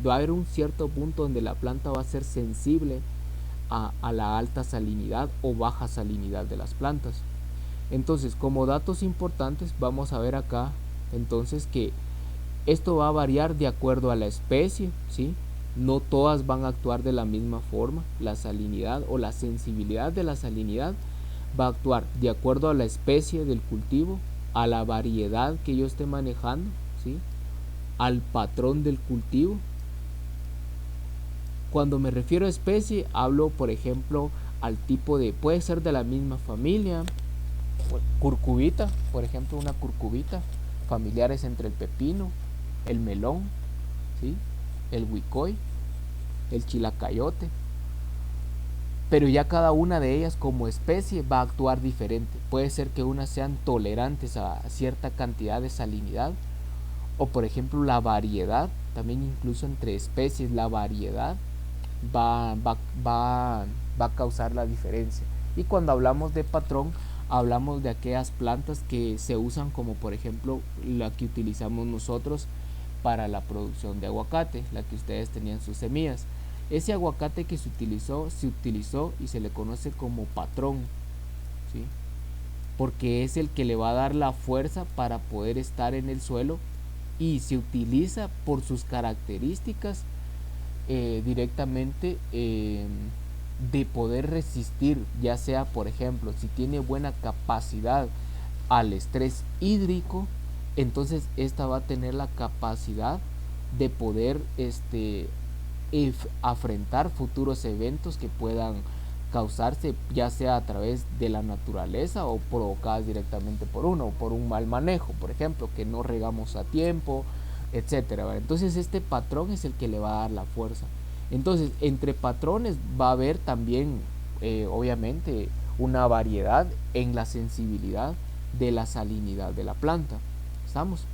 Va a haber un cierto punto donde la planta va a ser sensible a la alta salinidad o baja salinidad de las plantas. Entonces, como datos importantes, vamos a ver acá entonces que esto va a variar de acuerdo a la especie, ¿sí? No todas van a actuar de la misma forma. La salinidad o la sensibilidad de la salinidad va a actuar de acuerdo a la especie del cultivo, a la variedad que yo esté manejando, ¿sí? Al patrón del cultivo. Cuando me refiero a especie, hablo, por ejemplo, al tipo de, puede ser de la misma familia, curcubita, por ejemplo, una curcubita, familiares entre el pepino, el melón, ¿sí? El huicoy, el chilacayote, pero ya cada una de ellas como especie va a actuar diferente. Puede ser que unas sean tolerantes a cierta cantidad de salinidad, o por ejemplo la variedad, también incluso entre especies la variedad va a causar la diferencia. Y cuando hablamos de patrón, hablamos de aquellas plantas que se usan, como por ejemplo la que utilizamos nosotros para la producción de aguacate, la que ustedes tenían sus semillas. Ese aguacate que se utilizó y se le conoce como patrón, ¿sí? Porque es el que le va a dar la fuerza para poder estar en el suelo, y se utiliza por sus características directamente de poder resistir, ya sea por ejemplo si tiene buena capacidad al estrés hídrico, entonces esta va a tener la capacidad de poder afrontar futuros eventos que puedan causarse, ya sea a través de la naturaleza o provocadas directamente por uno, o por un mal manejo, por ejemplo, que no regamos a tiempo, etcétera. Entonces este patrón es el que le va a dar la fuerza. Entonces entre patrones va a haber también obviamente una variedad en la sensibilidad de la salinidad de la planta. ¿Estamos?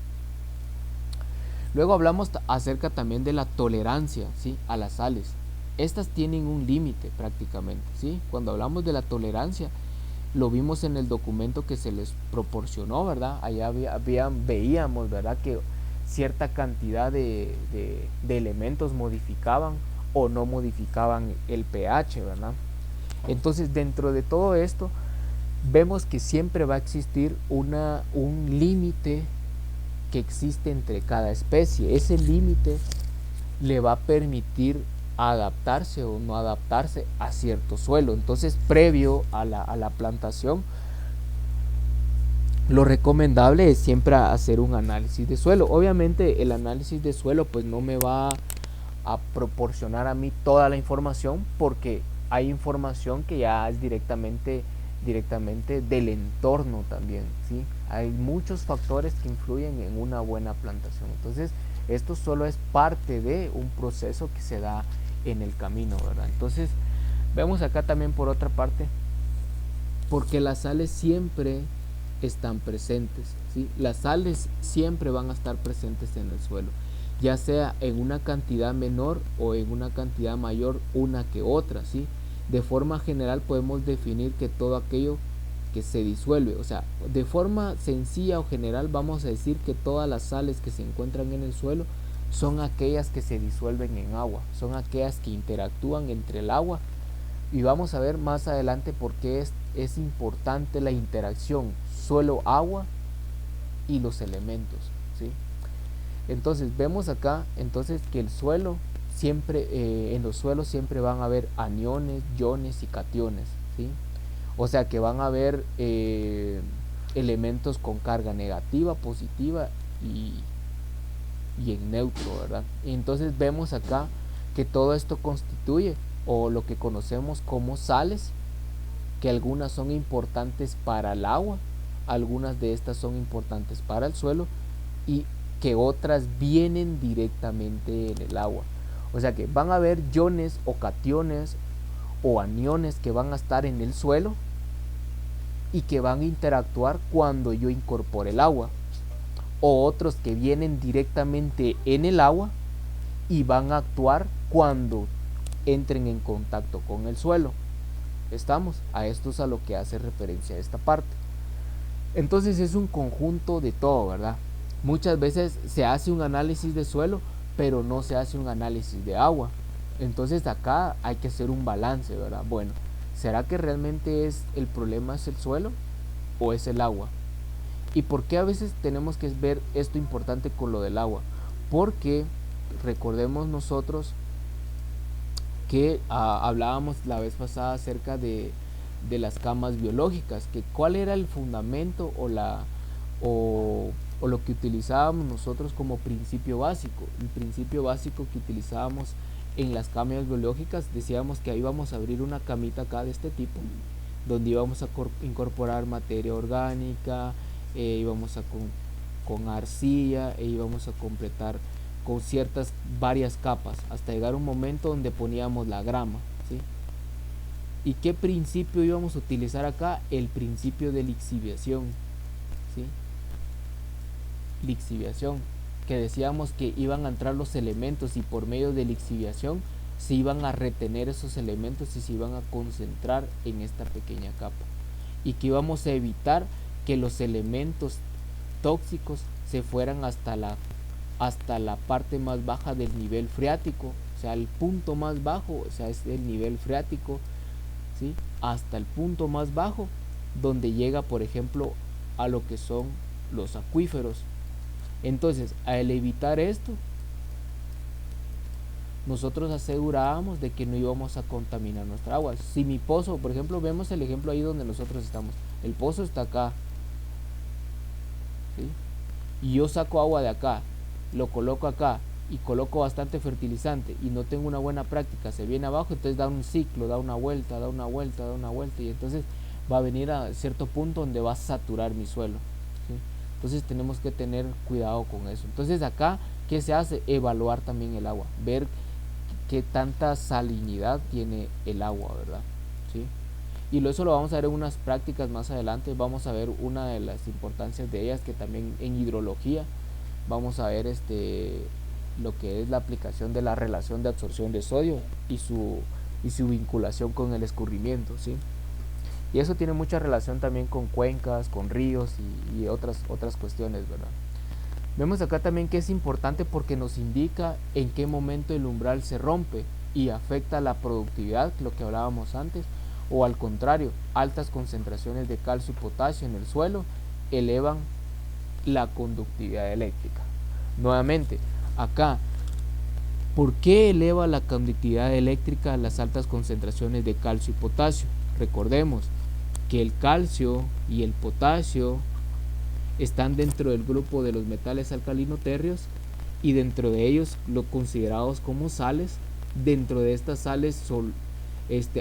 Luego hablamos acerca también de la tolerancia, ¿sí?, a las sales. Estas tienen un límite prácticamente, ¿sí? Cuando hablamos de la tolerancia, lo vimos en el documento que se les proporcionó, ¿verdad? Allá veíamos, ¿verdad?, que cierta cantidad de elementos modificaban o no modificaban el pH, ¿verdad? Entonces, dentro de todo esto, vemos que siempre va a existir un límite que existe entre cada especie. Ese límite le va a permitir adaptarse o no adaptarse a cierto suelo. Entonces, previo a la plantación, lo recomendable es siempre hacer un análisis de suelo. Obviamente el análisis de suelo pues no me va a proporcionar a mí toda la información, porque hay información que ya es directamente del entorno también, ¿sí? Hay muchos factores que influyen en una buena plantación. Entonces esto solo es parte de un proceso que se da en el camino, ¿verdad? Entonces vemos acá también por otra parte, porque las sales siempre están presentes, ¿sí? Las sales siempre van a estar presentes en el suelo, ya sea en una cantidad menor o en una cantidad mayor una que otra, ¿sí? De forma general podemos definir que todo aquello que se disuelve, o sea, de forma sencilla o general vamos a decir que todas las sales que se encuentran en el suelo son aquellas que se disuelven en agua, son aquellas que interactúan entre el agua, y vamos a ver más adelante por qué es importante la interacción suelo-agua y los elementos, ¿sí? Entonces vemos acá entonces que el suelo siempre, en los suelos siempre van a haber aniones, iones y cationes, ¿sí? O sea que van a haber elementos con carga negativa, positiva y en neutro, ¿verdad? Y entonces vemos acá que todo esto constituye o lo que conocemos como sales, que algunas son importantes para el agua, algunas de estas son importantes para el suelo, y que otras vienen directamente en el agua. O sea que van a haber iones o cationes o aniones que van a estar en el suelo y que van a interactuar cuando yo incorpore el agua, o otros que vienen directamente en el agua y van a actuar cuando entren en contacto con el suelo. Estamos, a esto es a lo que hace referencia esta parte. Entonces es un conjunto de todo, ¿verdad? Muchas veces se hace un análisis de suelo, pero no se hace un análisis de agua. Entonces acá hay que hacer un balance, ¿verdad? Bueno, ¿será que realmente el problema es el suelo o es el agua? ¿Y por qué a veces tenemos que ver esto importante con lo del agua? Porque recordemos nosotros que hablábamos la vez pasada acerca de las camas biológicas, que cuál era el fundamento o lo que utilizábamos nosotros como principio básico. El principio básico que utilizábamos en las camas biológicas, decíamos que ahí íbamos a abrir una camita acá de este tipo, donde íbamos a incorporar materia orgánica, íbamos a con arcilla e íbamos a completar con ciertas varias capas hasta llegar a un momento donde poníamos la grama, ¿sí? ¿Y qué principio íbamos a utilizar acá? El principio de lixiviación, ¿sí? Lixiviación, que decíamos que iban a entrar los elementos y por medio de lixiviación se iban a retener esos elementos y se iban a concentrar en esta pequeña capa, y que íbamos a evitar que los elementos tóxicos se fueran hasta la parte más baja del nivel freático, o sea, el punto más bajo, o sea, es el nivel freático, ¿sí? Hasta el punto más bajo, donde llega, por ejemplo, a lo que son los acuíferos. Entonces, al evitar esto, nosotros asegurábamos de que no íbamos a contaminar nuestra agua. Si mi pozo, por ejemplo, vemos el ejemplo ahí donde nosotros estamos, el pozo está acá, ¿sí? Y yo saco agua de acá, lo coloco acá y coloco bastante fertilizante y no tengo una buena práctica, se viene abajo, entonces da un ciclo, da una vuelta, da una vuelta, da una vuelta, y entonces va a venir a cierto punto donde va a saturar mi suelo, ¿sí? Entonces tenemos que tener cuidado con eso. Entonces acá, ¿qué se hace? Evaluar también el agua, ver qué tanta salinidad tiene el agua, ¿verdad? ¿Sí? Y eso lo vamos a ver en unas prácticas más adelante. Vamos a ver una de las importancias de ellas, que también en hidrología vamos a ver lo que es la aplicación de la relación de absorción de sodio y su vinculación con el escurrimiento, ¿sí? Y eso tiene mucha relación también con cuencas, con ríos y otras cuestiones, ¿verdad? Vemos acá también que es importante porque nos indica en qué momento el umbral se rompe y afecta la productividad, lo que hablábamos antes, o al contrario, altas concentraciones de calcio y potasio en el suelo elevan la conductividad eléctrica. Nuevamente, acá, ¿por qué eleva la conductividad eléctrica las altas concentraciones de calcio y potasio? Recordemos que el calcio y el potasio están dentro del grupo de los metales alcalino-térreos, y dentro de ellos lo considerados como sales. Dentro de estas sales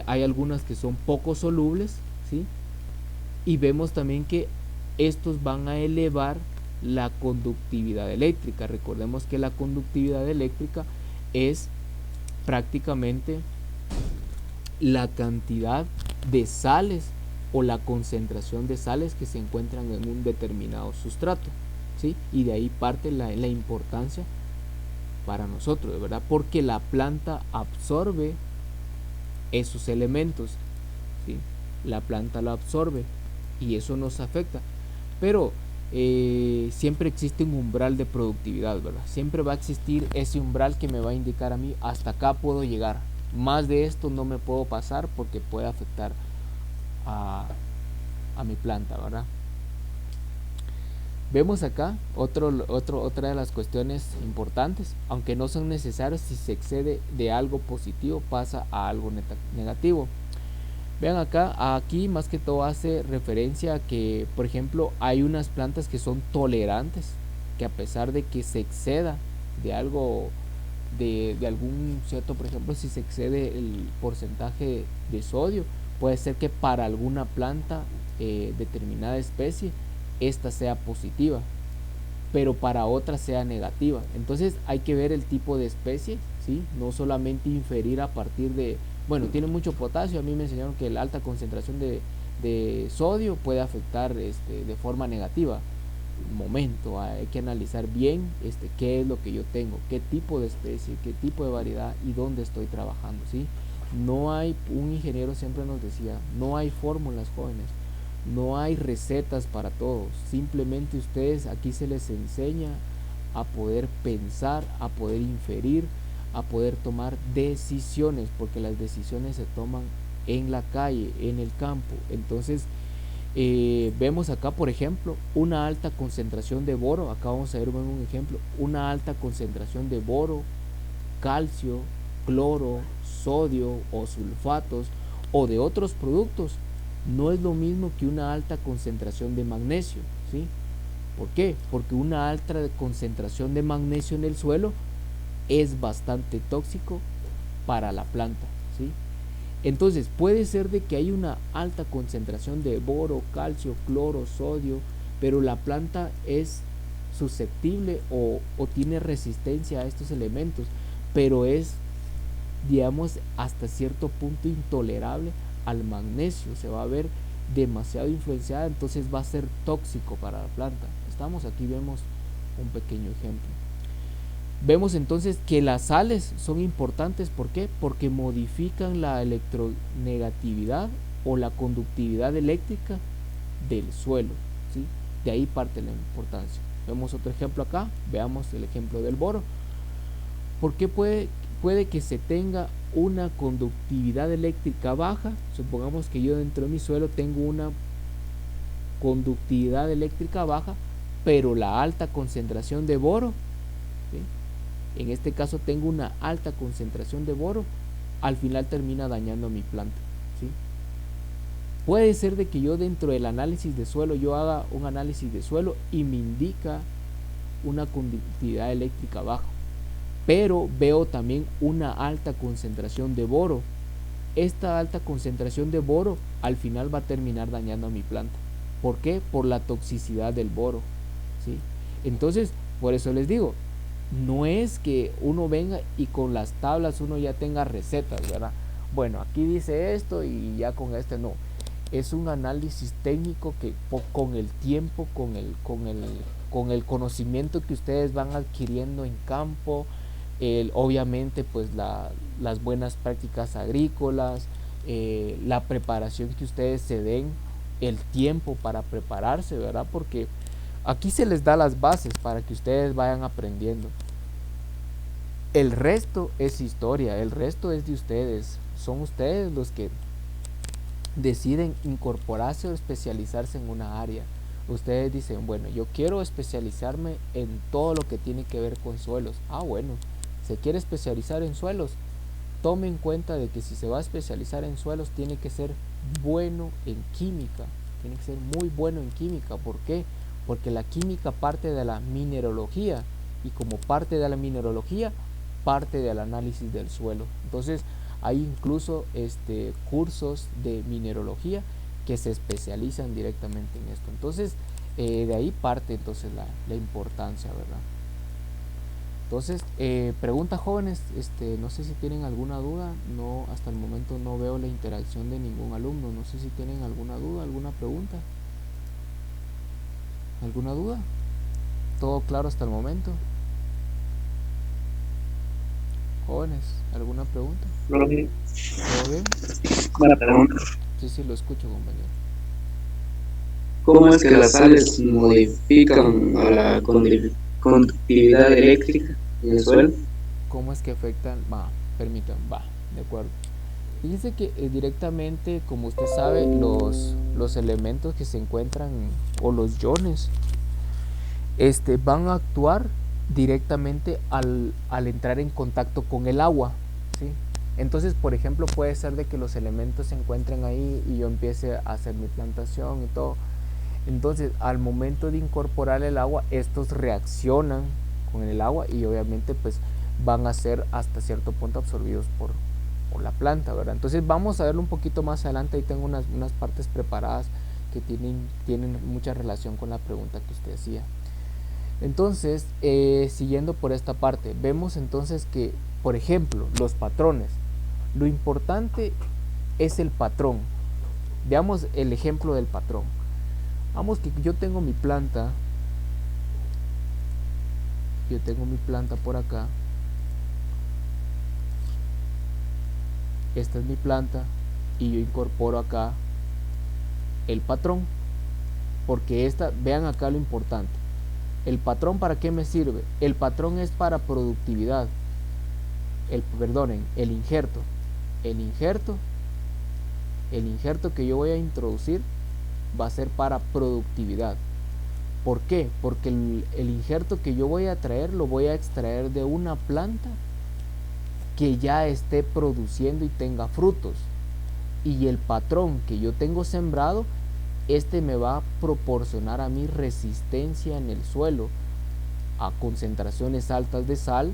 hay algunas que son poco solubles, ¿sí? Y vemos también que estos van a elevar la conductividad eléctrica. Recordemos que la conductividad eléctrica es prácticamente la cantidad de sales o la concentración de sales que se encuentran en un determinado sustrato, ¿sí? Y de ahí parte la importancia para nosotros, ¿verdad? Porque la planta absorbe esos elementos, ¿sí? La planta lo absorbe y eso nos afecta, pero siempre existe un umbral de productividad, ¿verdad? Siempre va a existir ese umbral que me va a indicar a mí, hasta acá puedo llegar, más de esto no me puedo pasar porque puede afectar a mi planta, ¿verdad? Vemos acá otra de las cuestiones importantes, aunque no son necesarios, si se excede de algo positivo pasa a algo negativo. Vean acá, aquí más que todo hace referencia a que, por ejemplo, hay unas plantas que son tolerantes, que a pesar de que se exceda de algo, de algún cierto, por ejemplo, si se excede el porcentaje de sodio, puede ser que para alguna planta determinada especie esta sea positiva, pero para otra sea negativa. Entonces hay que ver el tipo de especie, ¿sí? No solamente inferir a partir de, bueno, tiene mucho potasio. A mí me enseñaron que la alta concentración de sodio puede afectar de forma negativa. Un momento, hay que analizar bien qué es lo que yo tengo, qué tipo de especie, qué tipo de variedad y dónde estoy trabajando, ¿sí? No hay, un ingeniero siempre nos decía, no hay fórmulas, jóvenes, no hay recetas para todos, simplemente ustedes aquí se les enseña a poder pensar, a poder inferir, a poder tomar decisiones, porque las decisiones se toman en la calle, en el campo. Entonces vemos acá, por ejemplo, una alta concentración de boro. Acá vamos a ver un ejemplo, una alta concentración de boro, calcio, cloro, sodio o sulfatos o de otros productos, no es lo mismo que una alta concentración de magnesio, ¿sí? ¿Por qué? Porque una alta concentración de magnesio en el suelo es bastante tóxico para la planta, ¿sí? Entonces puede ser de que hay una alta concentración de boro, calcio, cloro, sodio, pero la planta es susceptible o tiene resistencia a estos elementos, pero es, digamos, hasta cierto punto intolerable al magnesio, se va a ver demasiado influenciada, entonces va a ser tóxico para la planta. Estamos aquí, vemos un pequeño ejemplo. Vemos entonces que las sales son importantes. ¿Por qué? Porque modifican la electronegatividad o la conductividad eléctrica del suelo, ¿sí? De ahí parte la importancia. Vemos otro ejemplo acá, veamos el ejemplo del boro. ¿Por qué puede que se tenga una conductividad eléctrica baja? Supongamos que yo dentro de mi suelo tengo una conductividad eléctrica baja, pero la alta concentración de boro, ¿sí? En este caso tengo una alta concentración de boro, al final termina dañando mi planta, ¿sí? Puede ser de que yo dentro del análisis de suelo, yo haga un análisis de suelo y me indica una conductividad eléctrica baja, pero veo también una alta concentración de boro. Esta alta concentración de boro al final va a terminar dañando a mi planta. ¿Por qué? Por la toxicidad del boro, ¿sí? Entonces, por eso les digo, no es que uno venga y con las tablas uno ya tenga recetas, ¿verdad? Bueno, aquí dice esto y ya con este no. Es un análisis técnico que con el tiempo, con el conocimiento que ustedes van adquiriendo en campo, obviamente pues las buenas prácticas agrícolas, la preparación que ustedes se den, el tiempo para prepararse, ¿verdad? Porque aquí se les da las bases para que ustedes vayan aprendiendo. El resto es historia, el resto es de ustedes. Son ustedes los que deciden incorporarse o especializarse en una área. Ustedes dicen, bueno, yo quiero especializarme en todo lo que tiene que ver con suelos. Ah, bueno, se quiere especializar en suelos. Tome en cuenta de que si se va a especializar en suelos, tiene que ser bueno en química. Tiene que ser muy bueno en química. ¿Por qué? Porque la química parte de la mineralogía, y como parte de la mineralogía, parte del análisis del suelo. Entonces hay incluso cursos de mineralogía que se especializan directamente en esto. Entonces de ahí parte entonces la importancia, ¿verdad? Entonces, pregunta, jóvenes, no sé si tienen alguna duda. No, hasta el momento no veo la interacción de ningún alumno. No sé si tienen alguna duda, alguna pregunta. ¿Alguna duda? ¿Todo claro hasta el momento? Jóvenes, ¿alguna pregunta? ¿Todo bien? ¿Todo bien? Buena pregunta. Sí, sí, lo escucho, compañero. ¿Cómo es que las sales modifican a la conductividad eléctrica en el suelo? ¿Cómo es que afectan? Va, permítanme, va, de acuerdo. Fíjense que directamente, como usted sabe, los elementos que se encuentran, o los iones, van a actuar directamente al entrar en contacto con el agua, ¿sí? Entonces, por ejemplo, puede ser de que los elementos se encuentren ahí y yo empiece a hacer mi plantación y todo. Entonces, al momento de incorporar el agua, estos reaccionan con el agua y obviamente pues van a ser hasta cierto punto absorbidos por la planta, ¿verdad? Entonces vamos a verlo un poquito más adelante. Ahí tengo unas partes preparadas que tienen mucha relación con la pregunta que usted hacía. Entonces, siguiendo por esta parte, vemos entonces que, por ejemplo, los patrones. Lo importante es el patrón. Veamos el ejemplo del patrón. Vamos que yo tengo mi planta. Yo tengo mi planta por acá. Esta es mi planta. Y yo incorporo acá el patrón. Porque vean acá lo importante. ¿El patrón para qué me sirve? El patrón es para productividad. Perdonen, el injerto. El injerto que yo voy a introducir va a ser para productividad. ¿Por qué? Porque el injerto que yo voy a traer lo voy a extraer de una planta que ya esté produciendo y tenga frutos. Y el patrón que yo tengo sembrado, este me va a proporcionar a mí resistencia en el suelo a concentraciones altas de sal,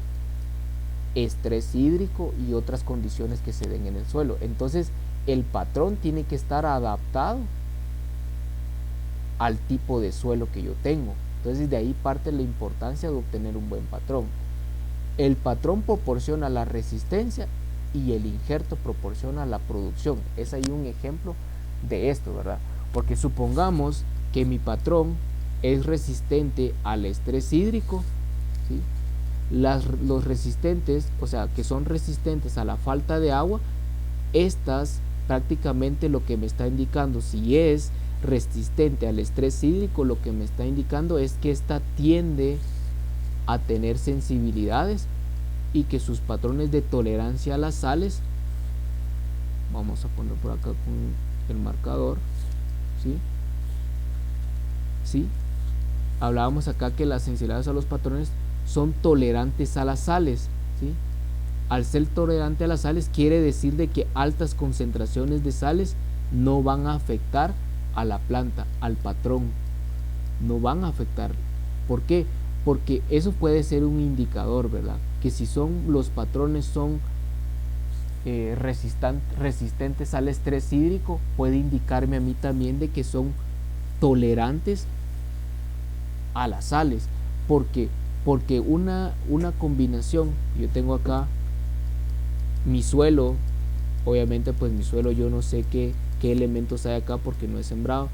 estrés hídrico y otras condiciones que se den en el suelo. Entonces el patrón tiene que estar adaptado al tipo de suelo que yo tengo. Entonces de ahí parte la importancia de obtener un buen patrón. El patrón proporciona la resistencia y el injerto proporciona la producción. Es ahí un ejemplo de esto, ¿verdad? Porque supongamos que mi patrón es resistente al estrés hídrico, ¿sí? Los resistentes, o sea, que son resistentes a la falta de agua, estas prácticamente lo que me está indicando, si es resistente al estrés hídrico, lo que me está indicando es que esta tiende a tener sensibilidades y que sus patrones de tolerancia a las sales, vamos a poner por acá con el marcador, ¿sí? ¿Sí? Hablábamos acá que las sensibilidades a los patrones son tolerantes a las sales, ¿sí? Al ser tolerante a las sales quiere decir de que altas concentraciones de sales no van a afectar a la planta, al patrón, no van a afectar. ¿Por qué? Porque eso puede ser un indicador, ¿verdad? Que si los patrones son resistentes al estrés hídrico, puede indicarme a mí también de que son tolerantes a las sales. Porque una combinación, yo tengo acá mi suelo, obviamente pues mi suelo yo no sé qué elementos hay acá porque no he sembrado.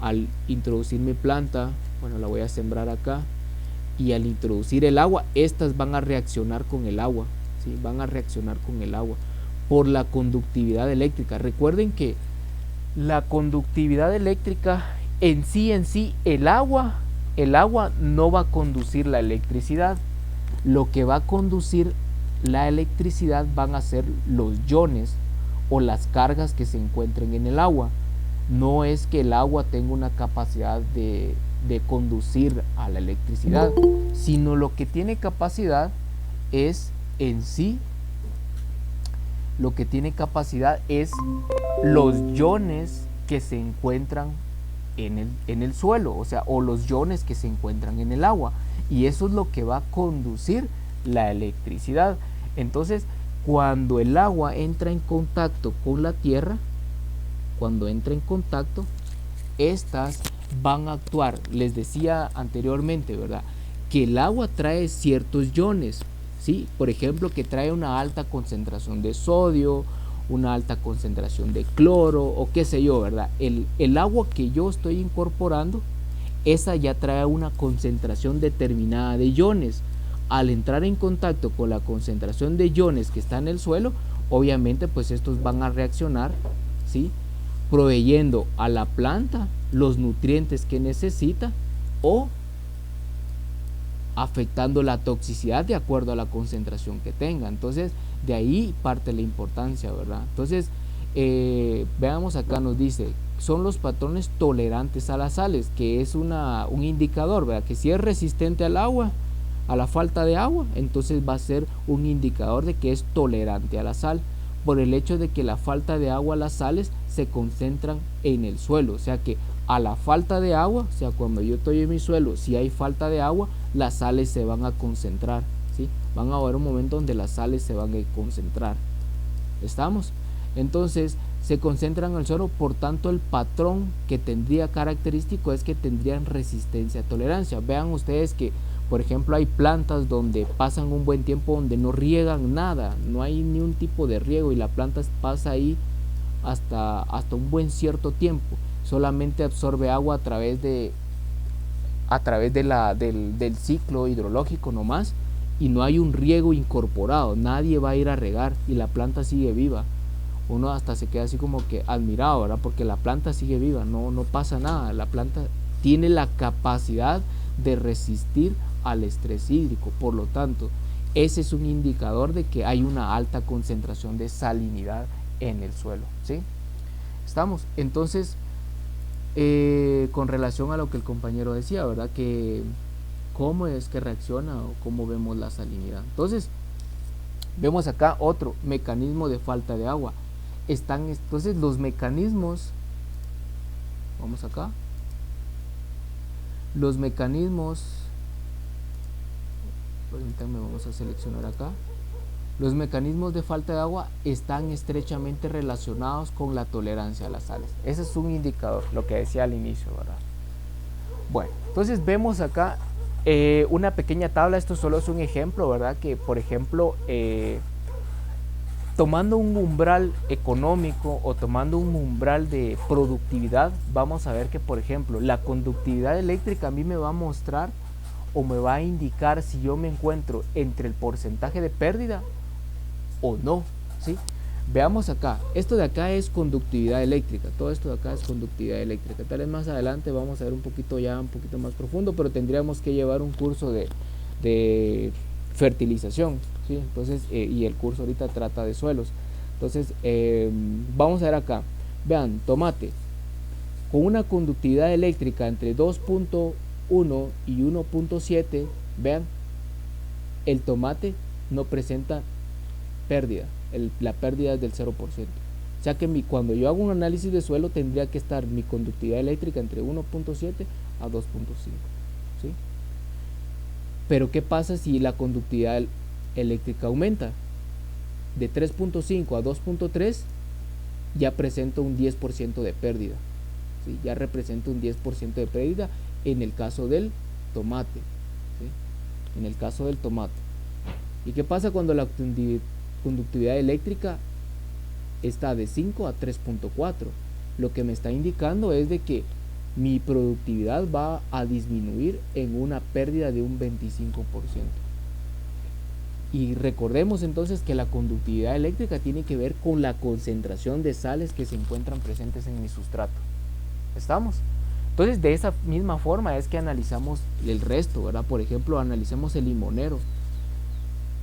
Al introducir mi planta, bueno, la voy a sembrar acá, y al introducir el agua, estas van a reaccionar con el agua, ¿sí? Van a reaccionar con el agua por la conductividad eléctrica. Recuerden que la conductividad eléctrica en sí, el agua no va a conducir la electricidad. Lo que va a conducir la electricidad van a ser los iones o las cargas que se encuentren en el agua. No es que el agua tenga una capacidad de conducir a la electricidad, sino lo que tiene capacidad es en sí, lo que tiene capacidad es los iones que se encuentran en el suelo, o sea, o los iones que se encuentran en el agua, y eso es lo que va a conducir la electricidad. Entonces, cuando el agua entra en contacto con la tierra, cuando entra en contacto, estas van a actuar. Les decía anteriormente, ¿verdad?, que el agua trae ciertos iones, ¿sí? Por ejemplo, que trae una alta concentración de sodio, una alta concentración de cloro o qué sé yo, ¿verdad? El agua que yo estoy incorporando, esa ya trae una concentración determinada de iones. Al entrar en contacto con la concentración de iones que está en el suelo, obviamente pues estos van a reaccionar, ¿sí?, proveyendo a la planta los nutrientes que necesita o afectando la toxicidad de acuerdo a la concentración que tenga. Entonces de ahí parte la importancia, ¿verdad? Entonces veamos acá, nos dice, son los patrones tolerantes a las sales, que es un indicador, ¿verdad?, que si es resistente al agua, a la falta de agua, entonces va a ser un indicador de que es tolerante a la sal, por el hecho de que la falta de agua, las sales se concentran en el suelo. O sea que a la falta de agua, o sea, cuando yo estoy en mi suelo, si hay falta de agua, las sales se van a concentrar, ¿sí? Van a haber un momento donde las sales se van a concentrar. ¿Estamos? Entonces se concentran en el suelo, por tanto el patrón que tendría característico es que tendrían resistencia a tolerancia. Vean ustedes que, por ejemplo, hay plantas donde pasan un buen tiempo donde no riegan nada, no hay ni un tipo de riego y la planta pasa ahí hasta un buen cierto tiempo, solamente absorbe agua a través del ciclo hidrológico nomás, y no hay un riego incorporado, nadie va a ir a regar y la planta sigue viva. Uno hasta se queda así como que admirado, ¿verdad?, porque la planta sigue viva, no pasa nada, la planta tiene la capacidad de resistir al estrés hídrico. Por lo tanto, ese es un indicador de que hay una alta concentración de salinidad en el suelo, ¿sí? Estamos. Entonces, con relación a lo que el compañero decía, ¿verdad?, que cómo es que reacciona o cómo vemos la salinidad. Entonces, Vemos acá otro mecanismo de falta de agua. Entonces los mecanismos, vamos acá, los mecanismos, permítanme, vamos a seleccionar acá. Los mecanismos de falta de agua están estrechamente relacionados con la tolerancia a las sales. Ese es un indicador, lo que decía al inicio, ¿verdad? Bueno, entonces vemos acá una pequeña tabla. Esto solo es un ejemplo, ¿verdad? Que, por ejemplo, tomando un umbral económico o tomando un umbral de productividad, vamos a ver que, por ejemplo, la conductividad eléctrica a mí me va a mostrar o me va a indicar si yo me encuentro entre el porcentaje de pérdida o no, ¿sí? Veamos acá, esto de acá es conductividad eléctrica, todo esto de acá es conductividad eléctrica. Tal vez más adelante vamos a ver un poquito más profundo, pero tendríamos que llevar un curso de fertilización, ¿sí? Entonces, y el curso ahorita trata de suelos. Entonces, vamos a ver acá, vean, tomate, con una conductividad eléctrica entre 2.1 y 1.7, vean, el tomate no presenta pérdida, la pérdida es del 0%. O sea que cuando yo hago un análisis de suelo tendría que estar mi conductividad eléctrica entre 1.7 a 2.5, ¿sí? Pero ¿qué pasa si la conductividad eléctrica aumenta? De 3.5 a 2.3 ya presenta un 10% de pérdida, ¿sí? Ya representa un 10% de pérdida en el caso del tomate, ¿sí? En el caso del tomate. ¿Y qué pasa cuando la conductividad eléctrica está de 5 a 3.4? Lo que me está indicando es de que mi productividad va a disminuir en una pérdida de un 25%. Y recordemos entonces que la conductividad eléctrica tiene que ver con la concentración de sales que se encuentran presentes en mi sustrato. ¿Estamos? Entonces, de esa misma forma es que analizamos el resto, ¿verdad? Por ejemplo, analicemos el limonero,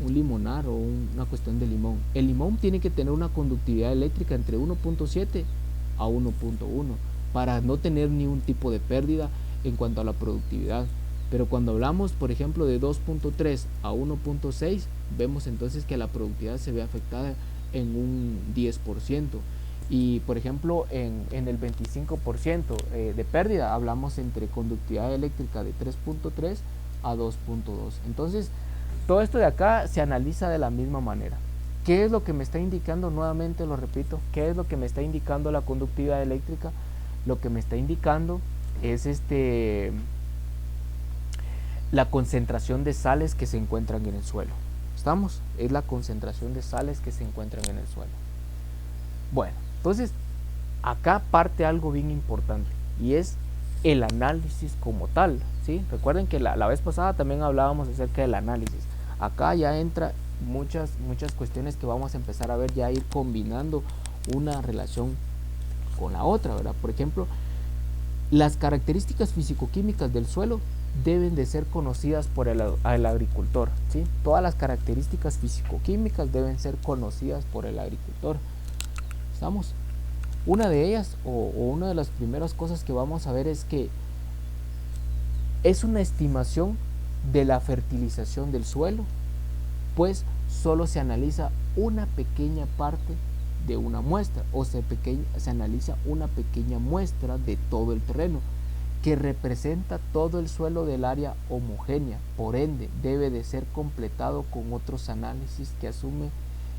un limonar o una cuestión de limón. El limón tiene que tener una conductividad eléctrica entre 1.7 a 1.1 para no tener ni un tipo de pérdida en cuanto a la productividad. Pero cuando hablamos, por ejemplo, de 2.3 a 1.6, vemos entonces que la productividad se ve afectada en un 10%. Y, por ejemplo, en el 25% de pérdida, hablamos entre conductividad eléctrica de 3.3 a 2.2. Entonces, todo esto de acá se analiza de la misma manera. ¿Qué es lo que me está indicando? Nuevamente lo repito, ¿qué es lo que me está indicando la conductividad eléctrica? Lo que me está indicando es la concentración de sales que se encuentran en el suelo. ¿Estamos? Es la concentración de sales que se encuentran en el suelo. Bueno, entonces acá parte algo bien importante y es el análisis como tal, ¿sí? Recuerden que la vez pasada también hablábamos acerca del análisis. Acá ya entra muchas cuestiones que vamos a empezar a ver, ya ir combinando una relación con la otra, ¿verdad? Por ejemplo, las características físico-químicas del suelo deben de ser conocidas por el agricultor, ¿sí? Todas las características físico-químicas deben ser conocidas por el agricultor. ¿Estamos? Una de ellas, o una de las primeras cosas que vamos a ver es que es una estimación de la fertilización del suelo, pues solo se analiza una pequeña parte de una muestra, o se analiza una pequeña muestra de todo el terreno, que representa todo el suelo del área homogénea. Por ende, debe de ser completado con otros análisis que asume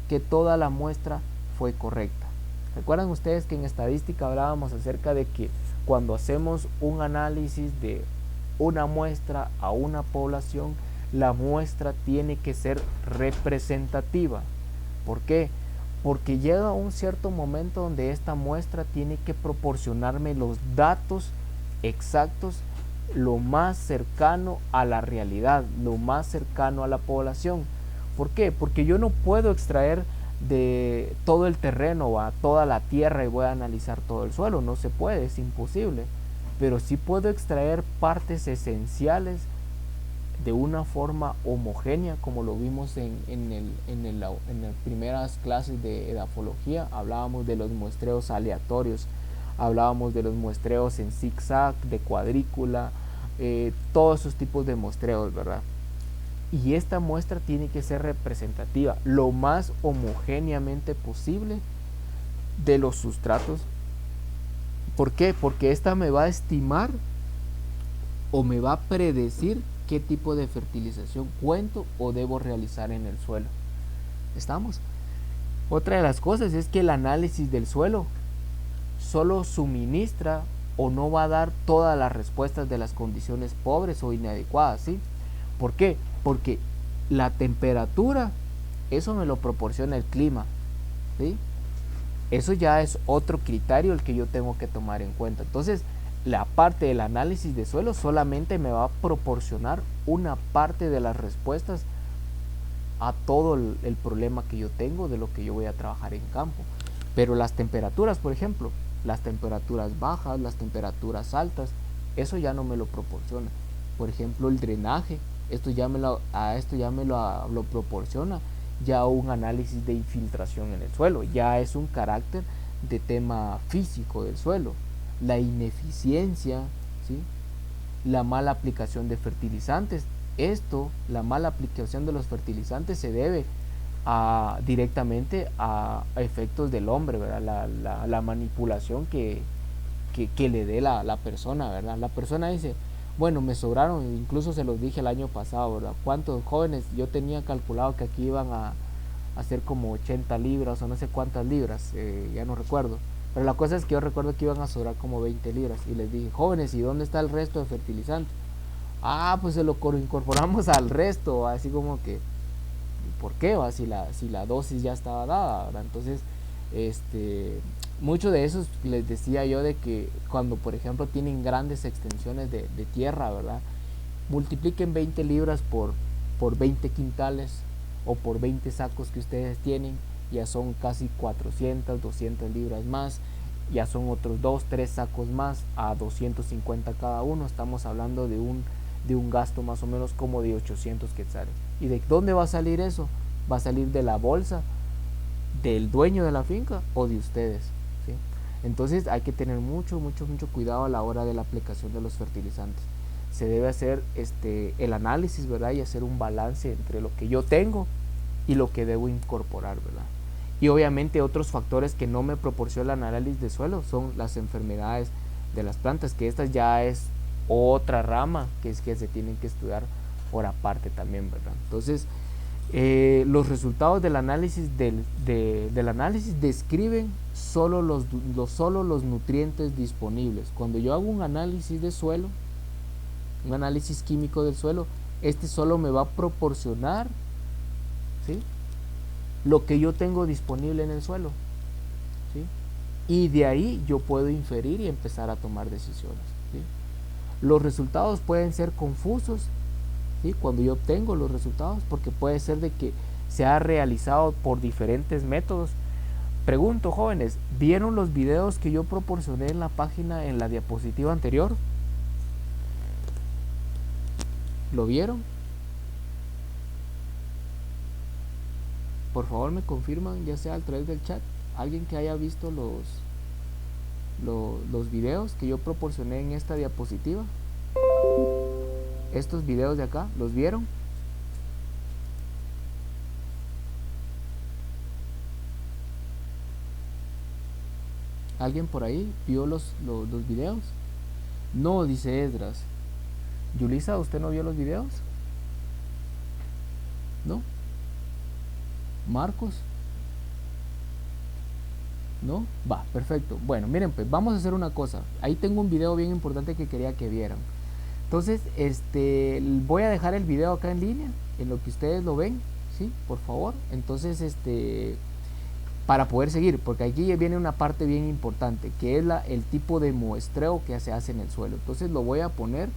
que toda la muestra fue correcta. ¿Recuerdan ustedes que en estadística hablábamos acerca de que cuando hacemos un análisis de una muestra a una población, la muestra tiene que ser representativa? ¿Por qué? Porque llega un cierto momento donde esta muestra tiene que proporcionarme los datos exactos, lo más cercano a la realidad, lo más cercano a la población. ¿Por qué? Porque yo no puedo extraer de todo el terreno o a toda la tierra y voy a analizar todo el suelo, no se puede, es imposible, pero sí puedo extraer partes esenciales de una forma homogénea, como lo vimos en las primeras clases de edafología. Hablábamos de los muestreos aleatorios, hablábamos de los muestreos en zigzag, de cuadrícula, todos esos tipos de muestreos, ¿verdad? y esta muestra tiene que ser representativa lo más homogéneamente posible de los sustratos. ¿Por qué? Porque esta me va a estimar o me va a predecir qué tipo de fertilización cuento o debo realizar en el suelo. ¿Estamos? Otra de las cosas es que el análisis del suelo solo suministra o no va a dar todas las respuestas de las condiciones pobres o inadecuadas, ¿sí? ¿Por qué? Porque la temperatura, eso me lo proporciona el clima, ¿sí? Eso ya es otro criterio el que yo tengo que tomar en cuenta. Entonces, la parte del análisis de suelo solamente me va a proporcionar una parte de las respuestas a todo el problema que yo tengo de lo que yo voy a trabajar en campo. Pero las temperaturas, por ejemplo, las temperaturas bajas, las temperaturas altas, eso ya no me lo proporciona. Por ejemplo, el drenaje, esto ya me lo proporciona ya un análisis de infiltración en el suelo, ya es un carácter de tema físico del suelo. La ineficiencia, ¿sí? La mala aplicación de fertilizantes. Esto, la mala aplicación de los fertilizantes se debe directamente a efectos del hombre, ¿verdad? La manipulación que le dé la persona, ¿verdad? La persona dice, bueno, me sobraron, incluso se los dije el año pasado, ¿verdad? ¿Cuántos jóvenes? Yo tenía calculado que aquí iban a hacer como 80 libras o no sé cuántas libras, ya no recuerdo. Pero la cosa es que yo recuerdo que iban a sobrar como 20 libras y les dije, jóvenes, ¿y dónde está el resto de fertilizante? Ah, pues se lo incorporamos al resto, así como que, ¿por qué? Va? Si la dosis ya estaba dada, ¿verdad? Entonces, muchos de esos les decía yo de que cuando, por ejemplo, tienen grandes extensiones de tierra, ¿verdad? Multipliquen 20 libras por 20 quintales o por 20 sacos que ustedes tienen, ya son casi 400, 200 libras más, ya son otros 2, 3 sacos más a 250 cada uno, estamos hablando de un gasto más o menos como de 800 quetzales. ¿Y de dónde va a salir eso? Va a salir de la bolsa del dueño de la finca o de ustedes, ¿sí? Entonces hay que tener mucho cuidado a la hora de la aplicación de los fertilizantes. Se debe hacer el análisis, ¿verdad? Y hacer un balance entre lo que yo tengo y lo que debo incorporar, ¿verdad? Y obviamente otros factores que no me proporciona el análisis de suelo son las enfermedades de las plantas, que esta ya es otra rama que se tienen que estudiar por aparte también, ¿verdad? Entonces, los resultados del análisis del análisis describen solo los nutrientes disponibles. Cuando yo hago un análisis de suelo, un análisis químico del suelo, solo me va a proporcionar, ¿sí?, lo que yo tengo disponible en el suelo, ¿sí? Y de ahí yo puedo inferir y empezar a tomar decisiones, ¿sí? Los resultados pueden ser confusos, ¿sí?, cuando yo obtengo los resultados, porque puede ser de que se ha realizado por diferentes métodos. Pregunto, jóvenes, ¿vieron los videos que yo proporcioné en la página, en la diapositiva anterior? ¿Lo vieron? Por favor me confirman, ya sea a través del chat, alguien que haya visto los videos que yo proporcioné en esta diapositiva. Estos videos de acá, ¿los vieron? ¿Alguien por ahí vio los videos? No, dice Esdras. Yulisa, ¿usted no vio los videos? ¿No? ¿Marcos? ¿No? Va, perfecto. Bueno, miren, pues vamos a hacer una cosa. Ahí tengo un video bien importante que quería que vieran. Entonces, voy a dejar el video acá en línea, en lo que ustedes lo ven, ¿sí? Por favor. Entonces, para poder seguir, porque aquí viene una parte bien importante, que es el tipo de muestreo que se hace en el suelo. Entonces lo voy a poner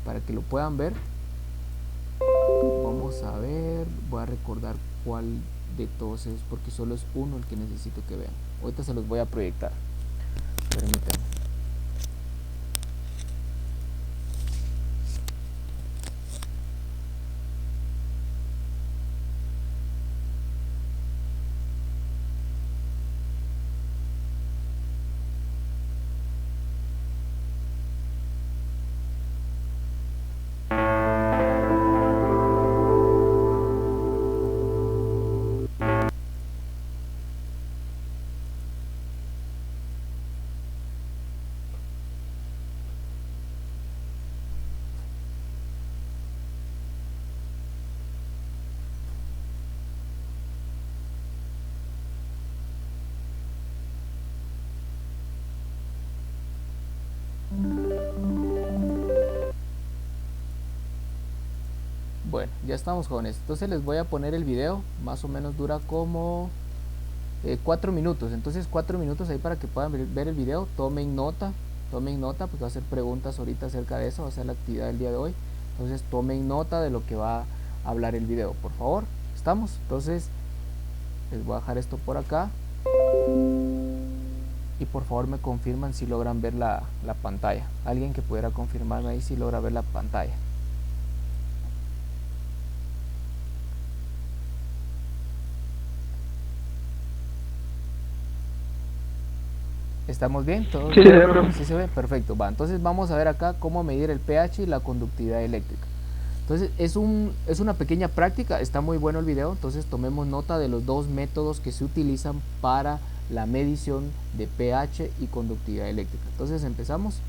para que lo puedan ver. Vamos a ver, voy a recordar cuál de todos es, porque solo es uno el que necesito que vean. Ahorita se los voy a proyectar. Permítanme. Bueno, ya estamos jóvenes. Entonces les voy a poner el video. Más o menos dura como 4 minutos. Entonces 4 minutos ahí para que puedan ver el video. Tomen nota porque va a hacer preguntas ahorita acerca de eso. Va a ser la actividad del día de hoy. Entonces tomen nota de lo que va a hablar el video, por favor. ¿Estamos? Entonces les voy a dejar esto por acá. Y por favor me confirman si logran ver la pantalla. Alguien que pudiera confirmarme ahí si logra ver la pantalla. ¿Estamos bien? ¿Todo Sí, bien? ¿Sí se ve? Perfecto. Va, entonces vamos a ver acá cómo medir el pH y la conductividad eléctrica. Entonces es una pequeña práctica, está muy bueno el video, entonces tomemos nota de los dos métodos que se utilizan para la medición de pH y conductividad eléctrica. Entonces empezamos.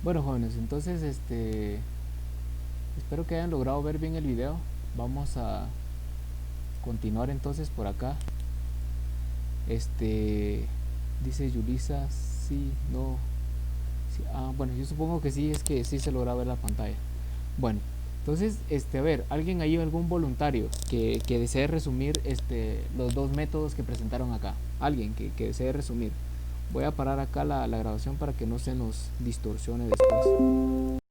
Bueno, jóvenes, entonces espero que hayan logrado ver bien el video. Vamos a continuar entonces por acá. Dice Yulisa, sí, no. Sí, bueno, yo supongo que sí, es que sí se logra ver la pantalla. Bueno, entonces, a ver, alguien ahí, algún voluntario que desee resumir los dos métodos que presentaron acá. Alguien que desee resumir. Voy a parar acá la grabación para que no se nos distorsione después.